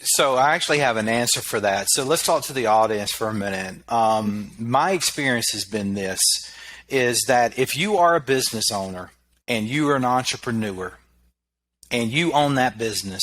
So I actually have an answer for that. So let's talk to the audience for a minute. My experience has been this, is that if you are a business owner and you are an entrepreneur and you own that business,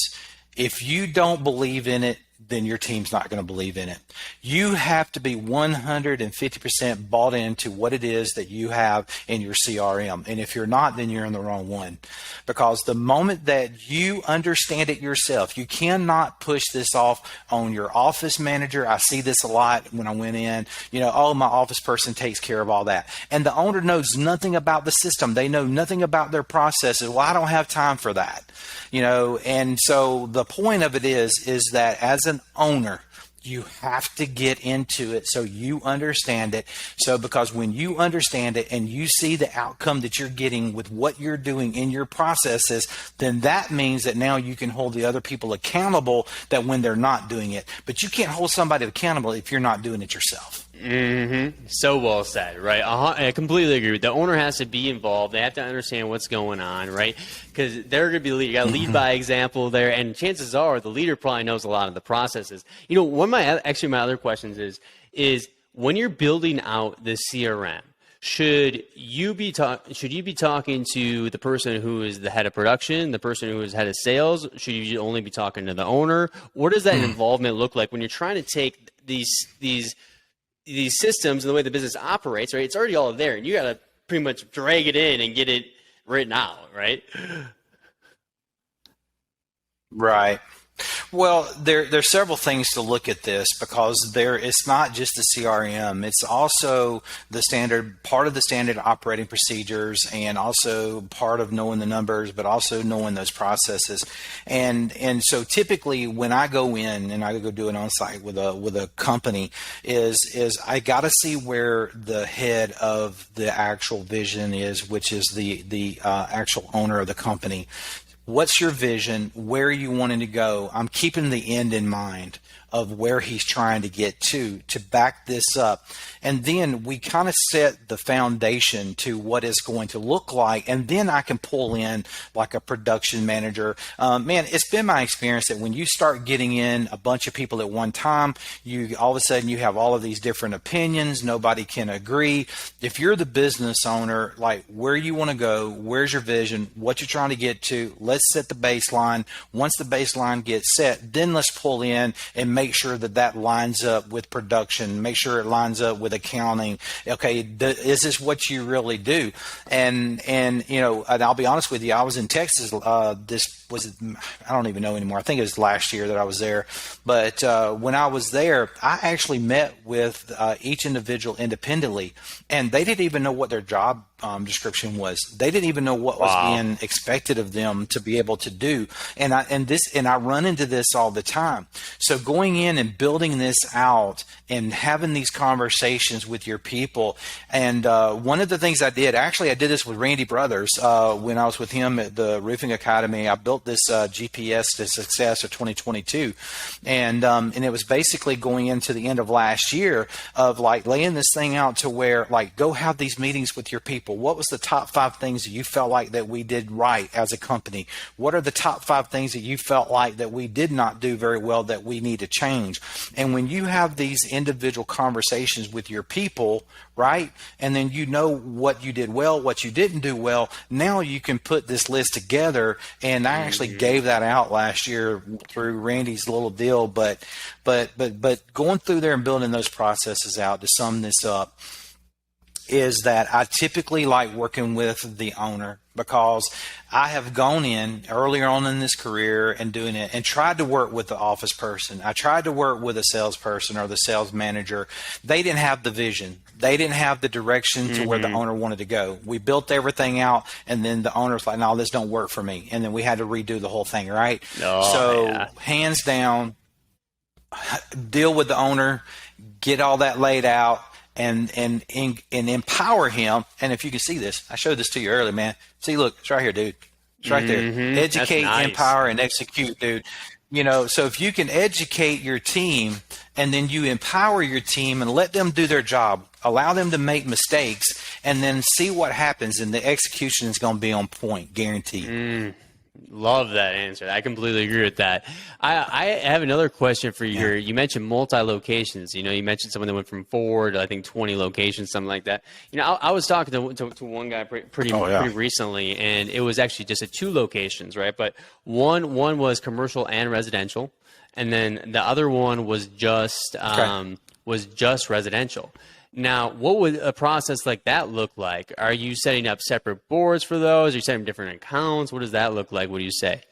if you don't believe in it, then your team's not going to believe in it. You have to be 150% bought into what it is that you have in your CRM. And if you're not, then you're in the wrong one. Because the moment that you understand it yourself, you cannot push this off on your office manager. I see this a lot when I went in, oh, my office person takes care of all that. And the owner knows nothing about the system. They know nothing about their processes. Well, I don't have time for that. And so the point of it is that as an owner, you have to get into it so you understand it. So because when you understand it and you see the outcome that you're getting with what you're doing in your processes, then that means that now you can hold the other people accountable that when they're not doing it. But you can't hold somebody accountable if you're not doing it yourself. So well said, right? I completely agree. The owner has to be involved. They have to understand what's going on, right? Because they're going to be, you got to lead by example there, and chances are the leader probably knows a lot of the processes. One of my other questions is when you're building out the CRM, should you be talking to the person who is the head of production, the person who is head of sales? Should you only be talking to the owner? What does that involvement look like when you're trying to take these systems and the way the business operates, right? It's already all there, and you got to pretty much drag it in and get it written out, right? Right. Well, there's several things to look at this, because it's not just the CRM. It's also part of the standard operating procedures, and also part of knowing the numbers, but also knowing those processes. And so typically when I go in and I go do an on-site with a company, is I got to see where the head of the actual vision is, which is the actual owner of the company. What's your vision? Where are you wanting to go? I'm keeping the end in mind of where he's trying to get to back this up. And then we kind of set the foundation to what it's going to look like. And then I can pull in like a production manager. Man, it's been my experience that when you start getting in a bunch of people at one time, all of a sudden you have all of these different opinions. Nobody can agree. If you're the business owner, like, where you want to go, where's your vision, what you're trying to get to, let's set the baseline. Once the baseline gets set, then let's pull in and make sure that lines up with production, make sure it lines up with accounting. Okay, is this what you really do? And I'll be honest with you, I was in Texas, I don't even know anymore. I think it was last year that I was there. But when I was there, I actually met with each individual independently, and they didn't even know what their job description was. They didn't even know what was being expected of them to be able to do. And I run into this all the time. So going in and building this out and having these conversations with your people. And one of the things I did this with Randy Brothers when I was with him at the Roofing Academy. I built this GPS to Success of 2022, and it was basically going into the end of last year of like laying this thing out to where like go have these meetings with your people. What was the top 5 things that you felt like that we did right as a company? What are the top 5 things that you felt like that we did not do very well that we need to change? And when you have these individual conversations with your people, right, and then you know what you did well, what you didn't do well, now you can put this list together. And I actually gave that out last year through Randy's little deal, but going through there and building those processes out, to sum this up, is that I typically like working with the owner, because I have gone in earlier on in this career and doing it and tried to work with the office person. I tried to work with a salesperson or the sales manager. They didn't have the vision. They didn't have the direction to where the owner wanted to go. We built everything out, and then the owner's like, no, this don't work for me. And then we had to redo the whole thing, right? Hands down, deal with the owner, get all that laid out, and empower him. And if you can see this, I showed this to you earlier, man. See, look, it's right here, dude. It's right there. Educate, empower, and execute, dude. You know, so if you can educate your team and then you empower your team and let them do their job, allow them to make mistakes, and then see what happens, and the execution is going to be on point, guaranteed. Love that answer. I completely agree with that. I have another question for you here. You mentioned multi-locations. You know, you mentioned someone that went from 4 to, I think, 20 locations, something like that. You know, I was talking to one guy pretty recently, and it was actually just at 2 locations, right? But one was commercial and residential, and then the other one was just residential. Now, what would a process like that look like? Are you setting up separate boards for those? Are you setting up different accounts? What does that look like? What do you say?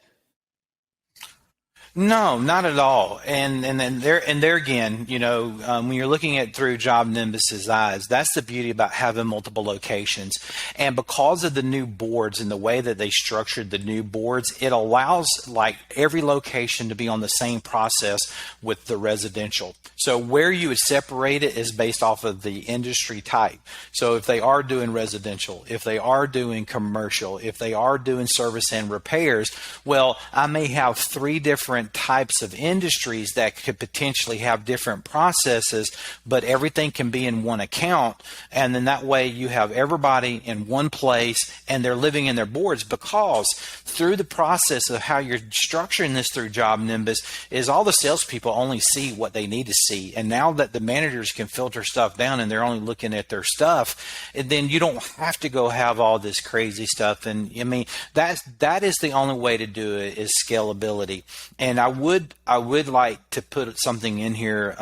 No, not at all. And there again, you know, when you're looking at through Job Nimbus's eyes, that's the beauty about having multiple locations. And because of the new boards and the way that they structured the new boards, it allows like every location to be on the same process with the residential. So where you would separate it is based off of the industry type. So if they are doing residential, if they are doing commercial, if they are doing service and repairs, well, I may have 3 different types of industries that could potentially have different processes, but everything can be in one account. And then that way you have everybody in one place and they're living in their boards, because through the process of how you're structuring this through Job Nimbus is all the salespeople only see what they need to see. And now that the managers can filter stuff down and they're only looking at their stuff, and then you don't have to go have all this crazy stuff. And I mean, that is the only way to do it, is scalability. And I would like to put something in here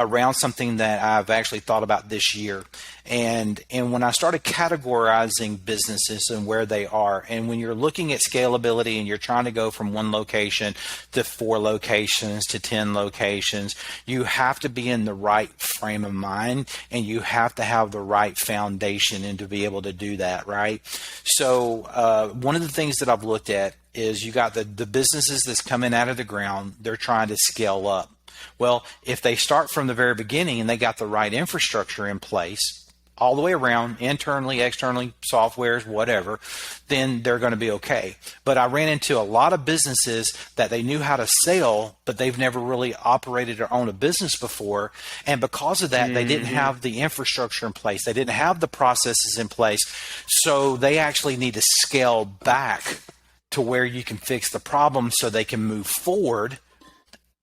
around something that I've actually thought about this year. And when I started categorizing businesses and where they are, and when you're looking at scalability and you're trying to go from 1 location to 4 locations to 10 locations, you have to be in the right frame of mind, and you have to have the right foundation and to be able to do that, right? So one of the things that I've looked at is you got the businesses that's coming out of the ground, they're trying to scale up. Well, if they start from the very beginning and they got the right infrastructure in place all the way around, internally, externally, softwares, whatever, then they're going to be okay. But I ran into a lot of businesses that they knew how to sell, but they've never really operated or owned a business before. And because of that, they didn't have the infrastructure in place. They didn't have the processes in place. So they actually need to scale back to where you can fix the problem so they can move forward.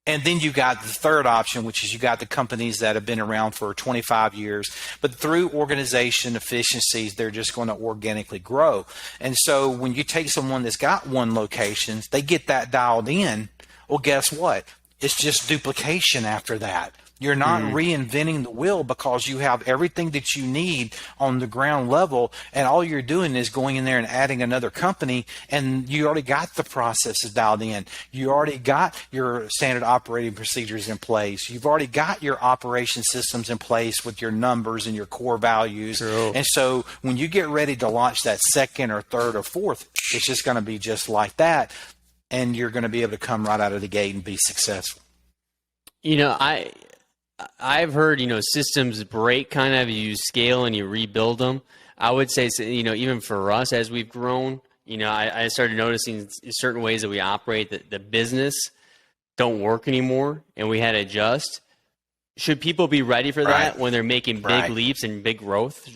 And then you got the third option, which is you got the companies that have been around for 25 years, but through organization efficiencies, they're just going to organically grow. And so when you take someone that's got 1 location, they get that dialed in. Well, guess what? It's just duplication after that. You're not reinventing the wheel, because you have everything that you need on the ground level, and all you're doing is going in there and adding another company, and you already got the processes dialed in. You already got your standard operating procedures in place. You've already got your operation systems in place with your numbers and your core values. True. And so when you get ready to launch that second or third or fourth, it's just going to be just like that, and you're going to be able to come right out of the gate and be successful. I've heard, systems break kind of, you scale and you rebuild them. I would say, even for us as we've grown, I started noticing certain ways that we operate that the business don't work anymore, and we had to adjust. Should people be ready for that when they're making big leaps and big growth?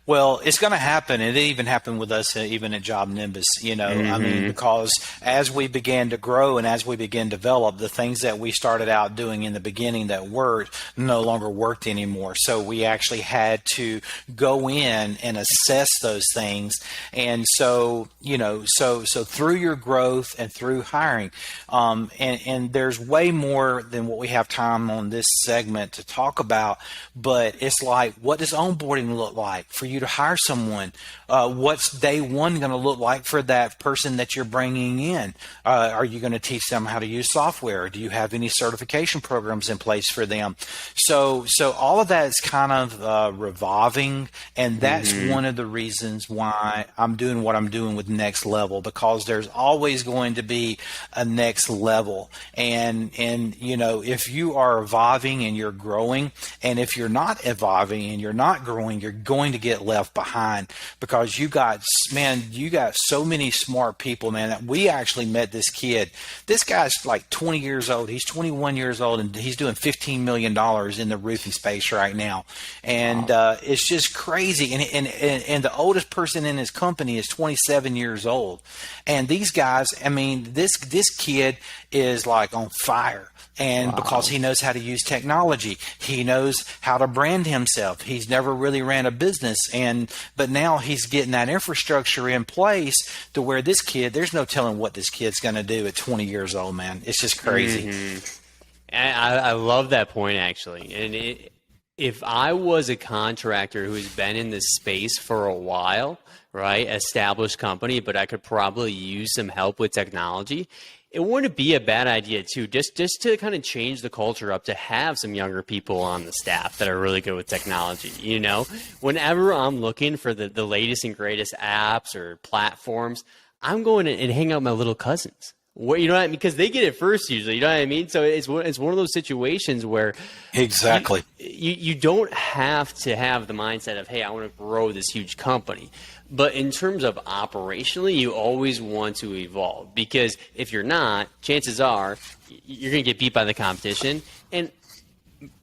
Well, it's going to happen. It even happened with us, even at Job Nimbus, I mean, because as we began to grow and as we began to develop, the things that we started out doing in the beginning that worked no longer worked anymore. So we actually had to go in and assess those things. And so, so through your growth and through hiring, and there's way more than what we have time on this segment to talk about, but it's like, what does onboarding look like for you to hire someone? What's day one going to look like for that person that you're bringing in? Are you going to teach them how to use software? Do you have any certification programs in place for them? So all of that is kind of revolving, and that's one of the reasons why I'm doing what I'm doing with Next Level, because there's always going to be a next level. And if you are evolving and you're growing, and if you're not evolving and you're not growing, you're going to get left behind, because you got so many smart people, man. That we actually met this kid. This guy's like 20 years old. He's 21 years old, and he's doing $15 million in the roofing space right now. And it's just crazy. And the oldest person in his company is 27 years old. And these guys, I mean, this kid is like on fire. And because he knows how to use technology, he knows how to brand himself. He's never really ran a business, but now he's getting that infrastructure in place to where this kid, there's no telling what this kid's going to do at 20 years old, man. It's just crazy. I love that point, actually. And if I was a contractor who's been in this space for a while, right, established company, but I could probably use some help with technology, it wouldn't be a bad idea too, just to kind of change the culture up, to have some younger people on the staff that are really good with technology. Whenever I'm looking for the latest and greatest apps or platforms, I'm going and hang out with my little cousins. You know what I mean? Because they get it first usually. You know what I mean? So it's one of those situations where exactly you don't have to have the mindset of, hey, I want to grow this huge company. But in terms of operationally, you always want to evolve, because if you're not, chances are you're going to get beat by the competition. And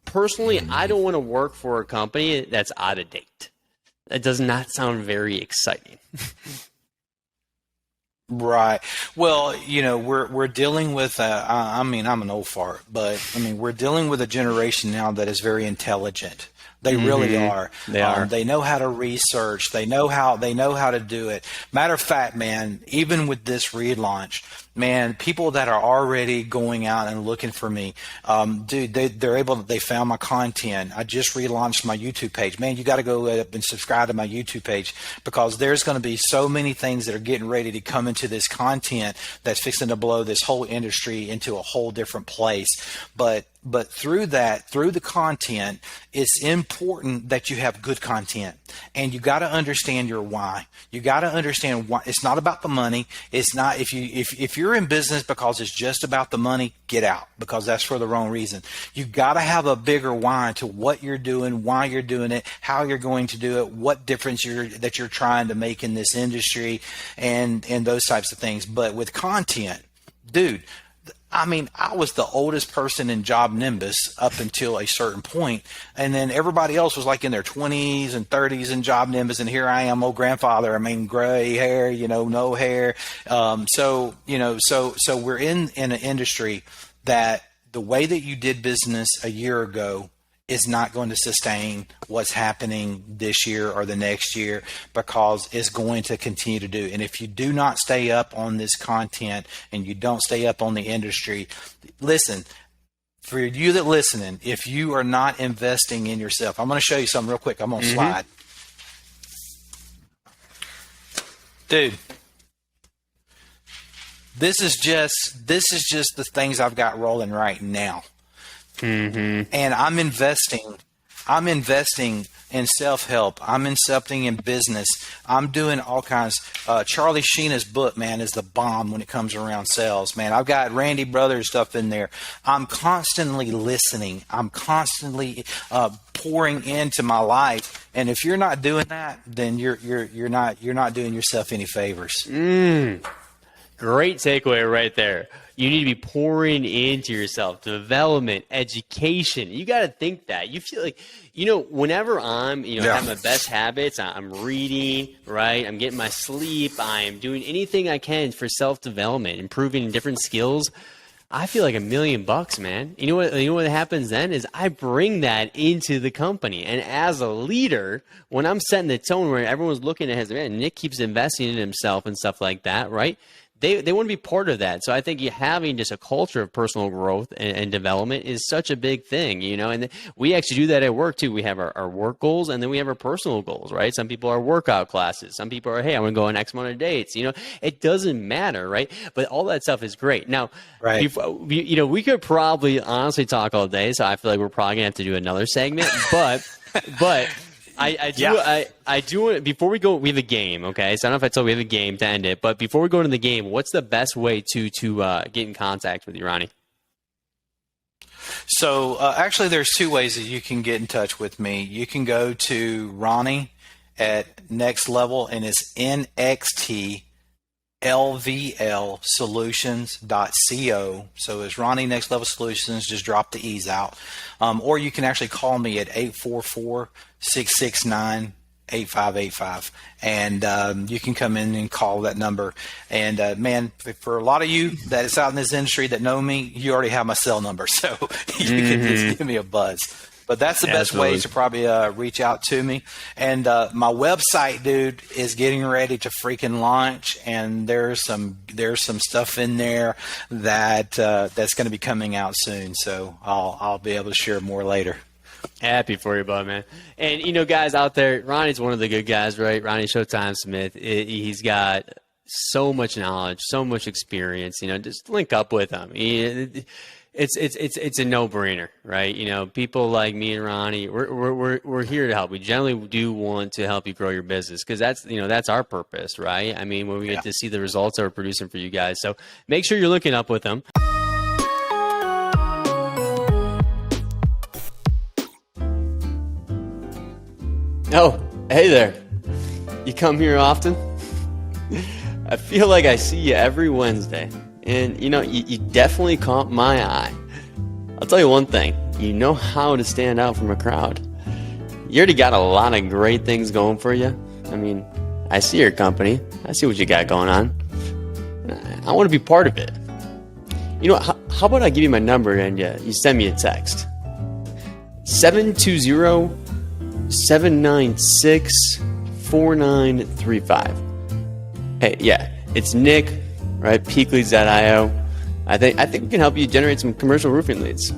personally, I don't want to work for a company that's out of date. That does not sound very exciting. Right. Well, we're dealing with, I'm an old fart, but we're dealing with a generation now that is very intelligent. They really are. They are. They know how to research. They know how to do it. Matter of fact, man, even with this relaunch, man, people that are already going out and looking for me, dude, they found my content. I just relaunched my YouTube page. Man, you got to go up and subscribe to my YouTube page, because there's going to be so many things that are getting ready to come into this content that's fixing to blow this whole industry into a whole different place. But through the content, it's important that you have good content, and you got to understand your why. You got to understand why. It's not about the money. It's not, if you're in business because it's just about the money, get out, because that's for the wrong reason. You got to have a bigger why to what you're doing, why you're doing it, how you're going to do it, what difference that you're trying to make in this industry, and those types of things. But with content, dude, I was the oldest person in Job Nimbus up until a certain point, and then everybody else was like in their 20s and 30s in Job Nimbus, and here I am, old grandfather. Gray hair, no hair. So we're in an industry that the way that you did business a year ago is not going to sustain what's happening this year or the next year, because it's going to continue to do. And if you do not stay up on this content and you don't stay up on the industry, listen, for you that listening, if you are not investing in yourself, I'm going to show you something real quick. I'm going to slide. Dude, this is just the things I've got rolling right now. And I'm investing in self-help. I'm investing in business. I'm doing all kinds. Charlie Sheena's book, man, is the bomb when it comes around sales, man. I've got Randy Brothers stuff in there. I'm constantly listening. I'm constantly pouring into my life. And if you're not doing that, then you're not doing yourself any favors. Great takeaway right there. You need to be pouring into yourself, development, education. You got to think that. You feel like, whenever I'm, have my best habits, I'm reading, right? I'm getting my sleep. I'm doing anything I can for self-development, improving different skills. I feel like $1,000,000, man. You know what happens then is I bring that into the company. And as a leader, when I'm setting the tone where everyone's looking at his, man, Nick keeps investing in himself and stuff like that, right? They want to be part of that. So I think having just a culture of personal growth and development is such a big thing, and we actually do that at work too. We have our work goals, and then we have our personal goals, right? Some people are workout classes. Some people are, hey, I'm going to go on X amount of dates. It doesn't matter, right? But all that stuff is great. Now, right. We could probably honestly talk all day, so I feel like we're probably going to have to do another segment, but I do want, before we go, we have a game, okay? So I don't know if I told you we have a game to end it, but before we go into the game, what's the best way to get in contact with you, Ronnie? So actually there's two ways that you can get in touch with me. You can go to Ronnie at Next Level, and it's nxtlvlsolutions.co. So it's Ronnie Next Level Solutions, just drop the E's out. Or you can actually call me at 844-669-8585. And you can come in and call that number. And man, for a lot of you that is out in this industry that know me, you already have my cell number. So you can just give me a buzz. But that's the best way to probably reach out to me. And my website, dude, is getting ready to freaking launch, and there's some stuff in there that's going to be coming out soon. So I'll be able to share more later. Happy for you, bud, man. And guys out there, Ronnie's one of the good guys, right? Ronnie Showtime Smith. He's got so much knowledge, so much experience. Just link up with him. It's a no-brainer, right? People like me and Ronnie, we're here to help. We generally do want to help you grow your business, because that's our purpose, right? I mean, when we get to see the results that we're producing for you guys. So make sure you're looking up with them. Oh, hey there. You come here often? I feel like I see you every Wednesday. And, you definitely caught my eye. I'll tell you one thing. You know how to stand out from a crowd. You already got a lot of great things going for you. I mean, I see your company. I see what you got going on. I want to be part of it. How about I give you my number and you send me a text? 720-796-4935. Hey, yeah, it's Nick. Right, peakleads.io. I think we can help you generate some commercial roofing leads.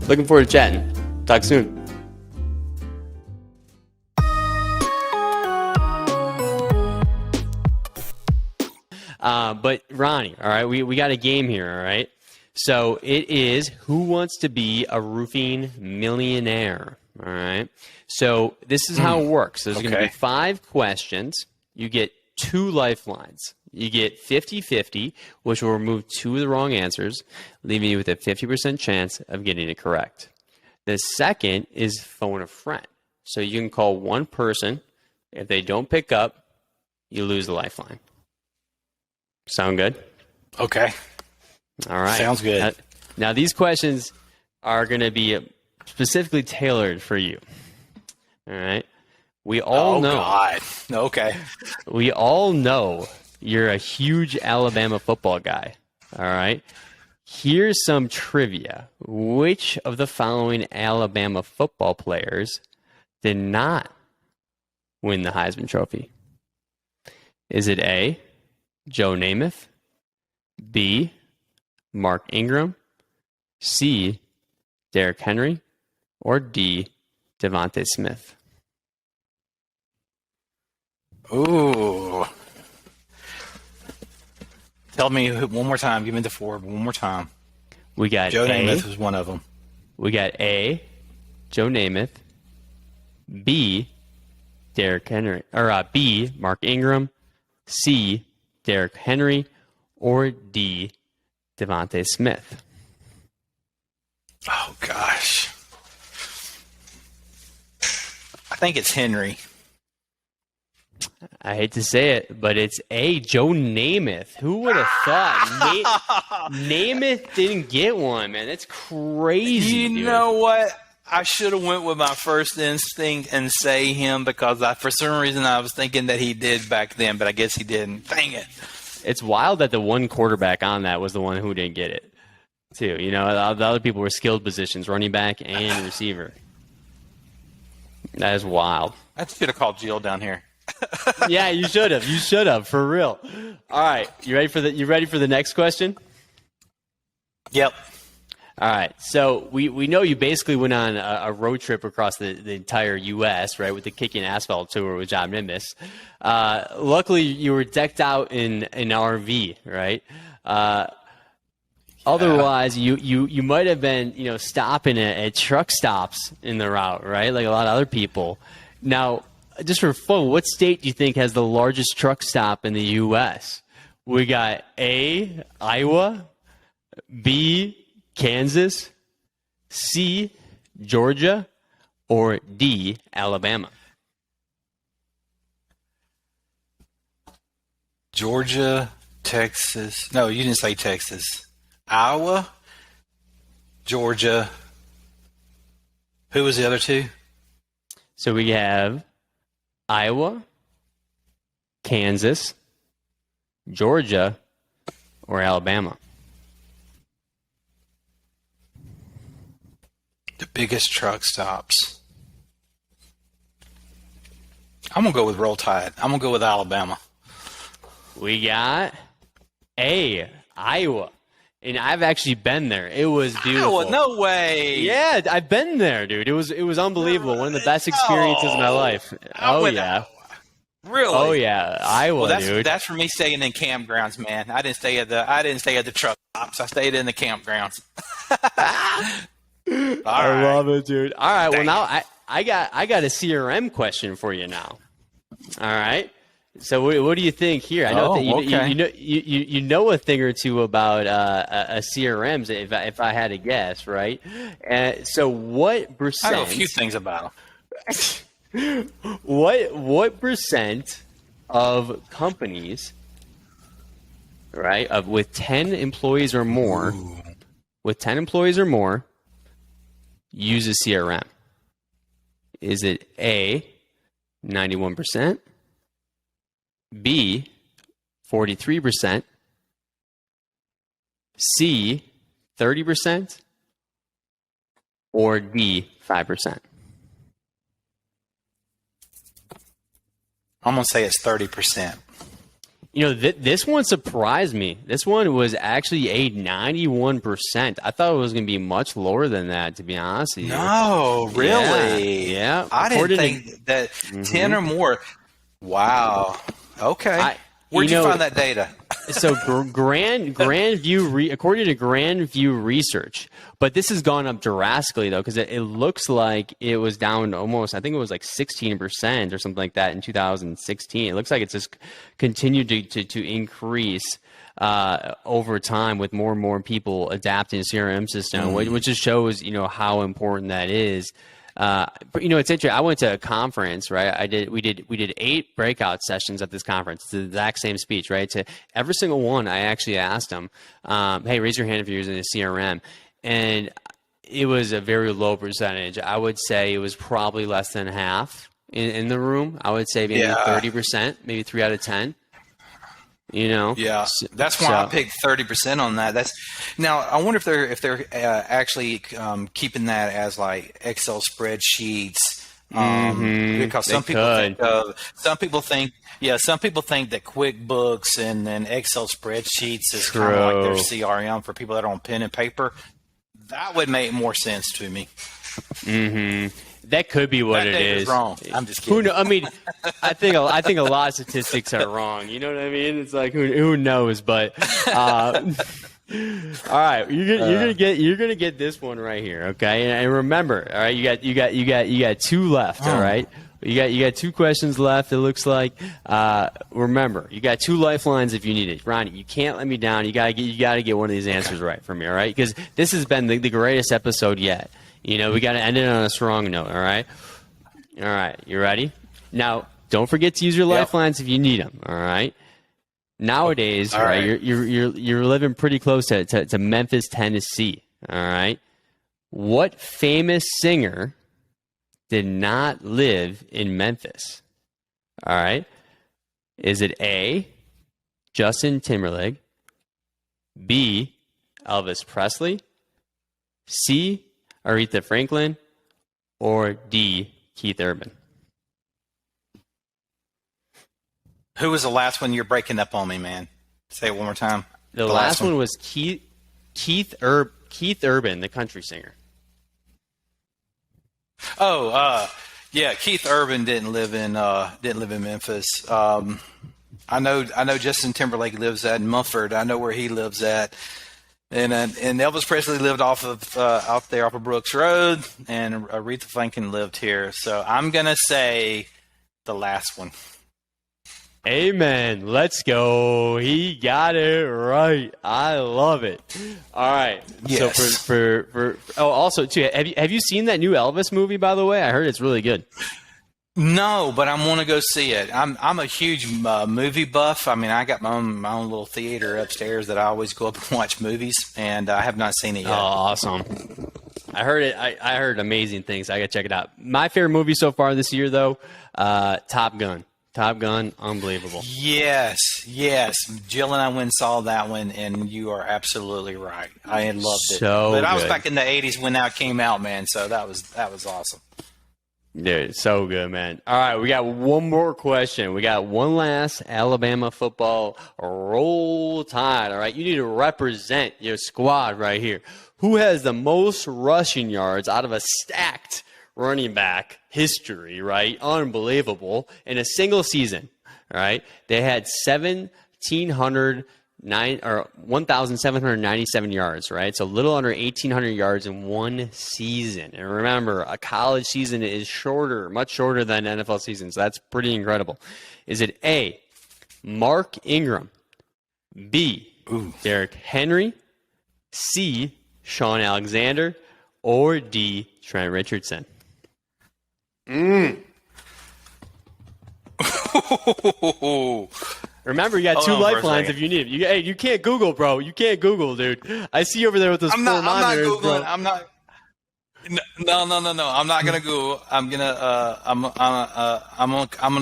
Looking forward to chatting. Talk soon. But Ronnie, all right, we got a game here, all right? So it is Who Wants to Be a Roofing Millionaire, all right? So this is how it works. There's going to be 5 questions. You get 2 lifelines. You get 50-50, which will remove 2 of the wrong answers, leaving you with a 50% chance of getting it correct. The second is phone a friend. So you can call one person. If they don't pick up, you lose the lifeline. Sound good? Okay. All right. Sounds good. Now these questions are going to be specifically tailored for you. All right. We all know. God. Okay. We all know you're a huge Alabama football guy. All right. Here's some trivia. Which of the following Alabama football players did not win the Heisman Trophy? Is it A, Joe Namath, B, Mark Ingram, C, Derrick Henry, or D, Devontae Smith? Ooh. Tell me one more time. Give me the four one more time. We got Joe Namath was one of them. We got A, Joe Namath, B, Derrick Henry, or B, Mark Ingram, C, Derrick Henry, or D, Devontae Smith. Oh gosh, I think it's Henry. I hate to say it, but it's A, Joe Namath. Who would have thought Namath didn't get one, man? That's crazy. You know what? I should have went with my first instinct and say him because for some reason I was thinking that he did back then, but I guess he didn't. Dang it. It's wild that the one quarterback on that was the one who didn't get it, too. You know, the other people were skilled positions, running back and receiver. That is wild. I should have called Jill down here. Yeah, you should have. You should have, for real. All right, you ready for the next question? Yep. All right, so we know you basically went on a road trip across the entire U.S., right, with the Kicking Asphalt tour with John Mimbus. Luckily, you were decked out in an RV, right? Otherwise, you might have been, stopping at truck stops in the route, right, like a lot of other people. Now, just for fun, what state do you think has the largest truck stop in the U.S.? We got A, Iowa, B, Kansas, C, Georgia, or D, Alabama? Georgia, Texas. No, you didn't say Texas. Iowa, Georgia. Who was the other two? So we have Iowa, Kansas, Georgia, or Alabama. The biggest truck stops. I'm going to go with Roll Tide. I'm going to go with Alabama. We got A, Iowa. And I've actually been there. It was beautiful. Iowa, no way. Yeah, I've been there, dude. It was unbelievable. One of the best experiences of my life. Oh, yeah. Iowa. Really? Oh, yeah. Iowa, dude. That's for me staying in campgrounds, man. I didn't stay at the truck stops. I stayed in the campgrounds. I love it, dude. All right. Well, now I got a CRM question for you now. All right. So what do you think here? I know that you know a thing or two about CRMs. If I had to guess, right? So what percent? I know a few things about them. What percent of companies, right, with 10 employees or more, use a CRM? Is it A, 91%, B, 43%, C, 30%, or D, 5%? I'm going to say it's 30%. This one surprised me. This one was actually a 91%. I thought it was going to be much lower than that, to be honest with you. No, really? Yeah. I didn't think that 10 or more. Wow. Okay. Where'd you find that data? So according to Grand View Research, but this has gone up drastically though, because it looks like it was down almost, I think it was like 16% or something like that in 2016. It looks like it's just continued to increase over time with more and more people adapting to CRM system, which just shows how important that is. But it's interesting. I went to a conference, right? We did 8 breakout sessions at this conference. It's the exact same speech, right? To every single one, I actually asked them, "Hey, raise your hand if you're using a CRM," and it was a very low percentage. I would say it was probably less than half in the room. I would say maybe 30%, maybe 3 out of 10. Yeah, that's why I picked 30% on that. Now I wonder if they're actually keeping that as like Excel spreadsheets, because some people think that QuickBooks and then Excel spreadsheets is kind of like their CRM for people that are on pen and paper. That would make more sense to me. Mm-hmm. That could be what it is. Wrong. I'm just kidding. Who know? I mean, I think a lot of statistics are wrong. You know what I mean? It's like who knows? But all right, you're gonna get this one right here, okay? And remember, all right, you got two left, all right? You got two questions left. It looks like. Remember, you got two lifelines if you need it. Ronnie, you can't let me down. You gotta get one of these answers right for me, all right? Because this has been the greatest episode yet. We got to end it on a strong note, all right? All right, you ready? Now, don't forget to use your lifelines if you need them, all right? Nowadays, all right, you're living pretty close to Memphis, Tennessee, all right? What famous singer did not live in Memphis? All right? Is it A, Justin Timberlake, B, Elvis Presley, C, Aretha Franklin, or D, Keith Urban? Who was the last one? You're breaking up on me, man. Say it one more time. The last one was Keith Urban, the country singer. Oh, yeah. Keith Urban didn't live in Memphis. I know Justin Timberlake lives at Mumford. I know where he lives at. And Elvis Presley lived out there off of Brooks Road, and Aretha Franklin lived here. So I'm gonna say the last one. Amen. Let's go. He got it right. I love it. All right. Yes. So also too, have you seen that new Elvis movie? By the way, I heard it's really good. No, but I want to go see it. I'm a huge movie buff. I mean, I got my own little theater upstairs that I always go up and watch movies, and I have not seen it yet. Oh, awesome! I heard it. I heard amazing things. I got to check it out. My favorite movie so far this year, though, Top Gun. Top Gun, unbelievable. Yes. Jill and I went and saw that one, and you are absolutely right. I loved it. But I was back in the '80s when that came out, man. So that was awesome. Dude, so good, man. All right, we got one more question. We got one last Alabama football roll tide. All right, you need to represent your squad right here. Who has the most rushing yards out of a stacked running back history, right? Unbelievable. In a single season, all right? They had 1,797 yards, right? So a little under 1,800 yards in one season. And remember, a college season is shorter, much shorter than NFL season. So that's pretty incredible. Is it A, Mark Ingram, B, Derrick Henry, C, Sean Alexander, or D, Trent Richardson? Remember, you got two lifelines if you need it. You can't Google, bro. You can't Google, dude. I see you over there with those four monitors, bro. I'm not. No. I'm not gonna Google. I'm gonna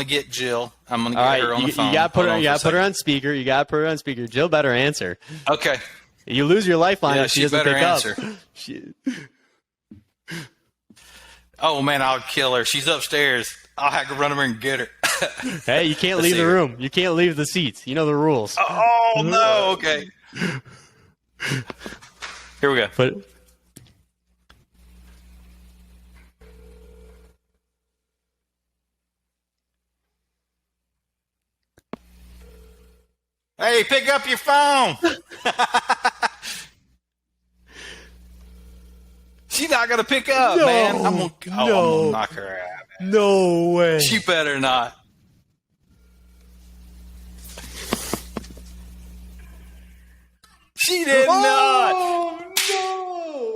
get Jill. I'm gonna get her on the phone. You gotta put her on speaker. Jill better answer. Okay. You lose your lifeline if she doesn't pick up. Oh man, I'll kill her. She's upstairs. I'll have to run over and get her. Hey, you can't leave the room. You can't leave the seats. You know the rules. Oh no. Okay. Here we go. Hey, pick up your phone. She's not gonna pick up, man. I'm gonna knock her out. Man. No way. She better not. She did not. No.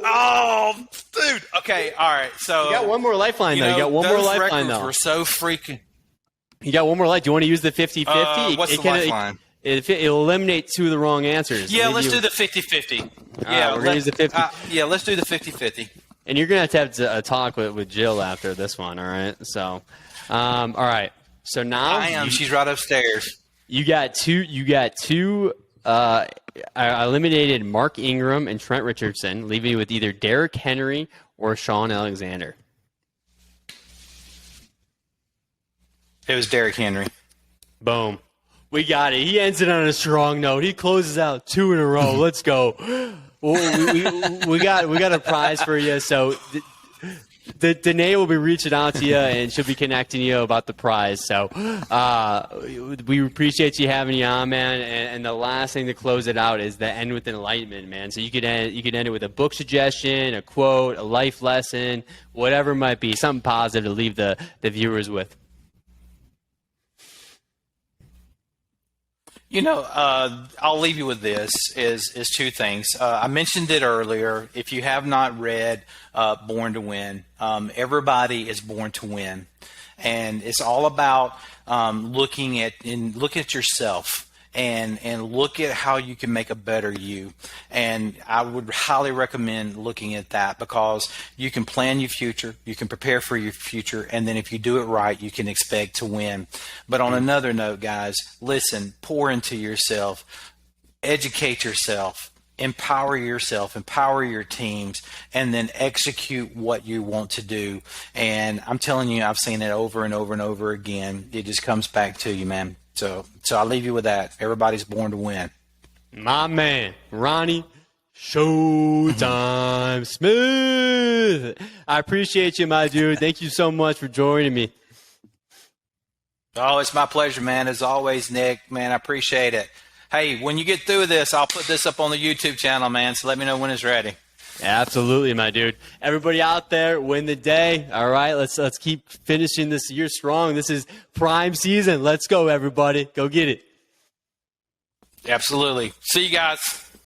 Oh, dude. Okay, all right. So you got one more lifeline, though. You got one more lifeline, though. We're so freaking. You got one more life. Do you want to use the 50-50? What's the lifeline? It'll eliminate two of the wrong answers. Yeah, let's do the 50-50. Yeah, we're going to use the 50. Yeah, let's do the 50-50. And you're going to have a talk with Jill after this one, all right? So, all right. So now I am. She's right upstairs. You got two. I eliminated Mark Ingram and Trent Richardson, leaving you with either Derrick Henry or Sean Alexander. It was Derrick Henry. Boom. We got it. He ends it on a strong note. He closes out 2 in a row. Let's go. We got a prize for you. So Danae will be reaching out to you, and she'll be connecting you about the prize. So we appreciate you having you on, man. And the last thing to close it out is the end with enlightenment, man. So you could end it with a book suggestion, a quote, a life lesson, whatever it might be, something positive to leave the viewers with. I'll leave you with this is 2 things. I mentioned it earlier. If you have not read Born to Win, everybody is born to win. And it's all about looking at yourself and look at how you can make a better you. And I would highly recommend looking at that, because you can plan your future, you can prepare for your future, and then if you do it right, you can expect to win. But on another note, guys, listen, pour into yourself, educate yourself, empower yourself, empower your teams, and then execute what you want to do. And I'm telling you, I've seen it over and over and over again. It just comes back to you, man. So I'll leave you with that. Everybody's born to win. My man, Ronnie, Showtime Smith. I appreciate you, my dude. Thank you so much for joining me. Oh, it's my pleasure, man. As always, Nick, man, I appreciate it. Hey, when you get through this, I'll put this up on the YouTube channel, man, so let me know when it's ready. Absolutely, my dude. Everybody out there, win the day. All right, let's keep finishing this year strong. This is prime season. Let's go, everybody. Go get it. Absolutely. See you guys.